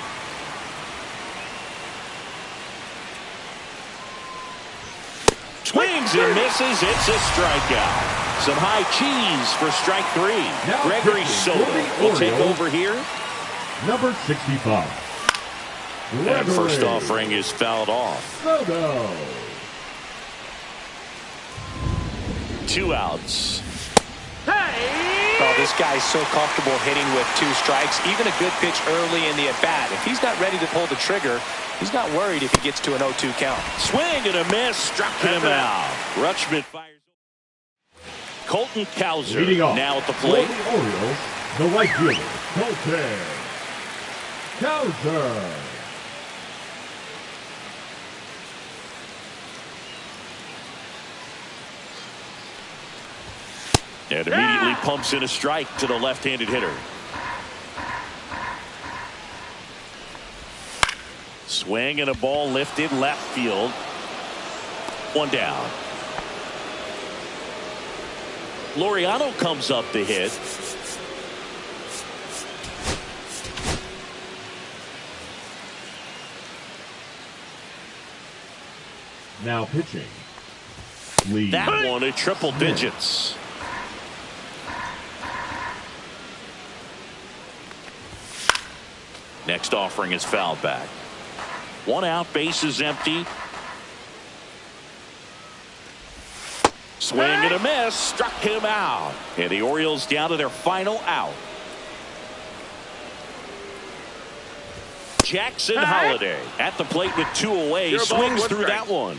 Swings and misses. It's a strikeout. Some high cheese for strike 3.
Now
Gregory Soto will take over here.
Number 65.
And first offering is fouled off.
Soto.
2 outs.
Oh, this guy's so comfortable hitting with 2 strikes. Even a good pitch early in the at-bat. If he's not ready to pull the trigger, he's not worried if he gets to an 0-2 count.
Swing and a miss. Struck him out. Rutschman fires. Colton Cowser now at the plate.
For the Orioles, the right fielder, Colton Cowser.
And immediately pumps in a strike to the left-handed hitter. Swing and a ball lifted left field. 1 down. Laureano comes up to hit.
Now pitching. Lee.
That one at triple digits. Next offering is fouled back. 1 out, base is empty. Swing and a miss, struck him out. And the Orioles down to their final out. Jackson Holiday at the plate with 2 away. Swings through that one.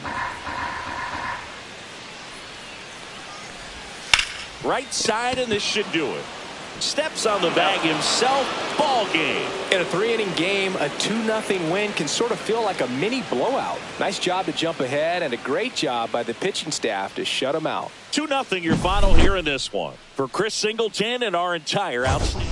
Right side, and this should do it. Steps on the bag himself. Ball game.
In a 3-inning game, a 2-0 win can sort of feel like a mini blowout. Nice job to jump ahead, and a great job by the pitching staff to shut him out.
2-0 your final here in this one. For Chris Singleton and our entire outstanding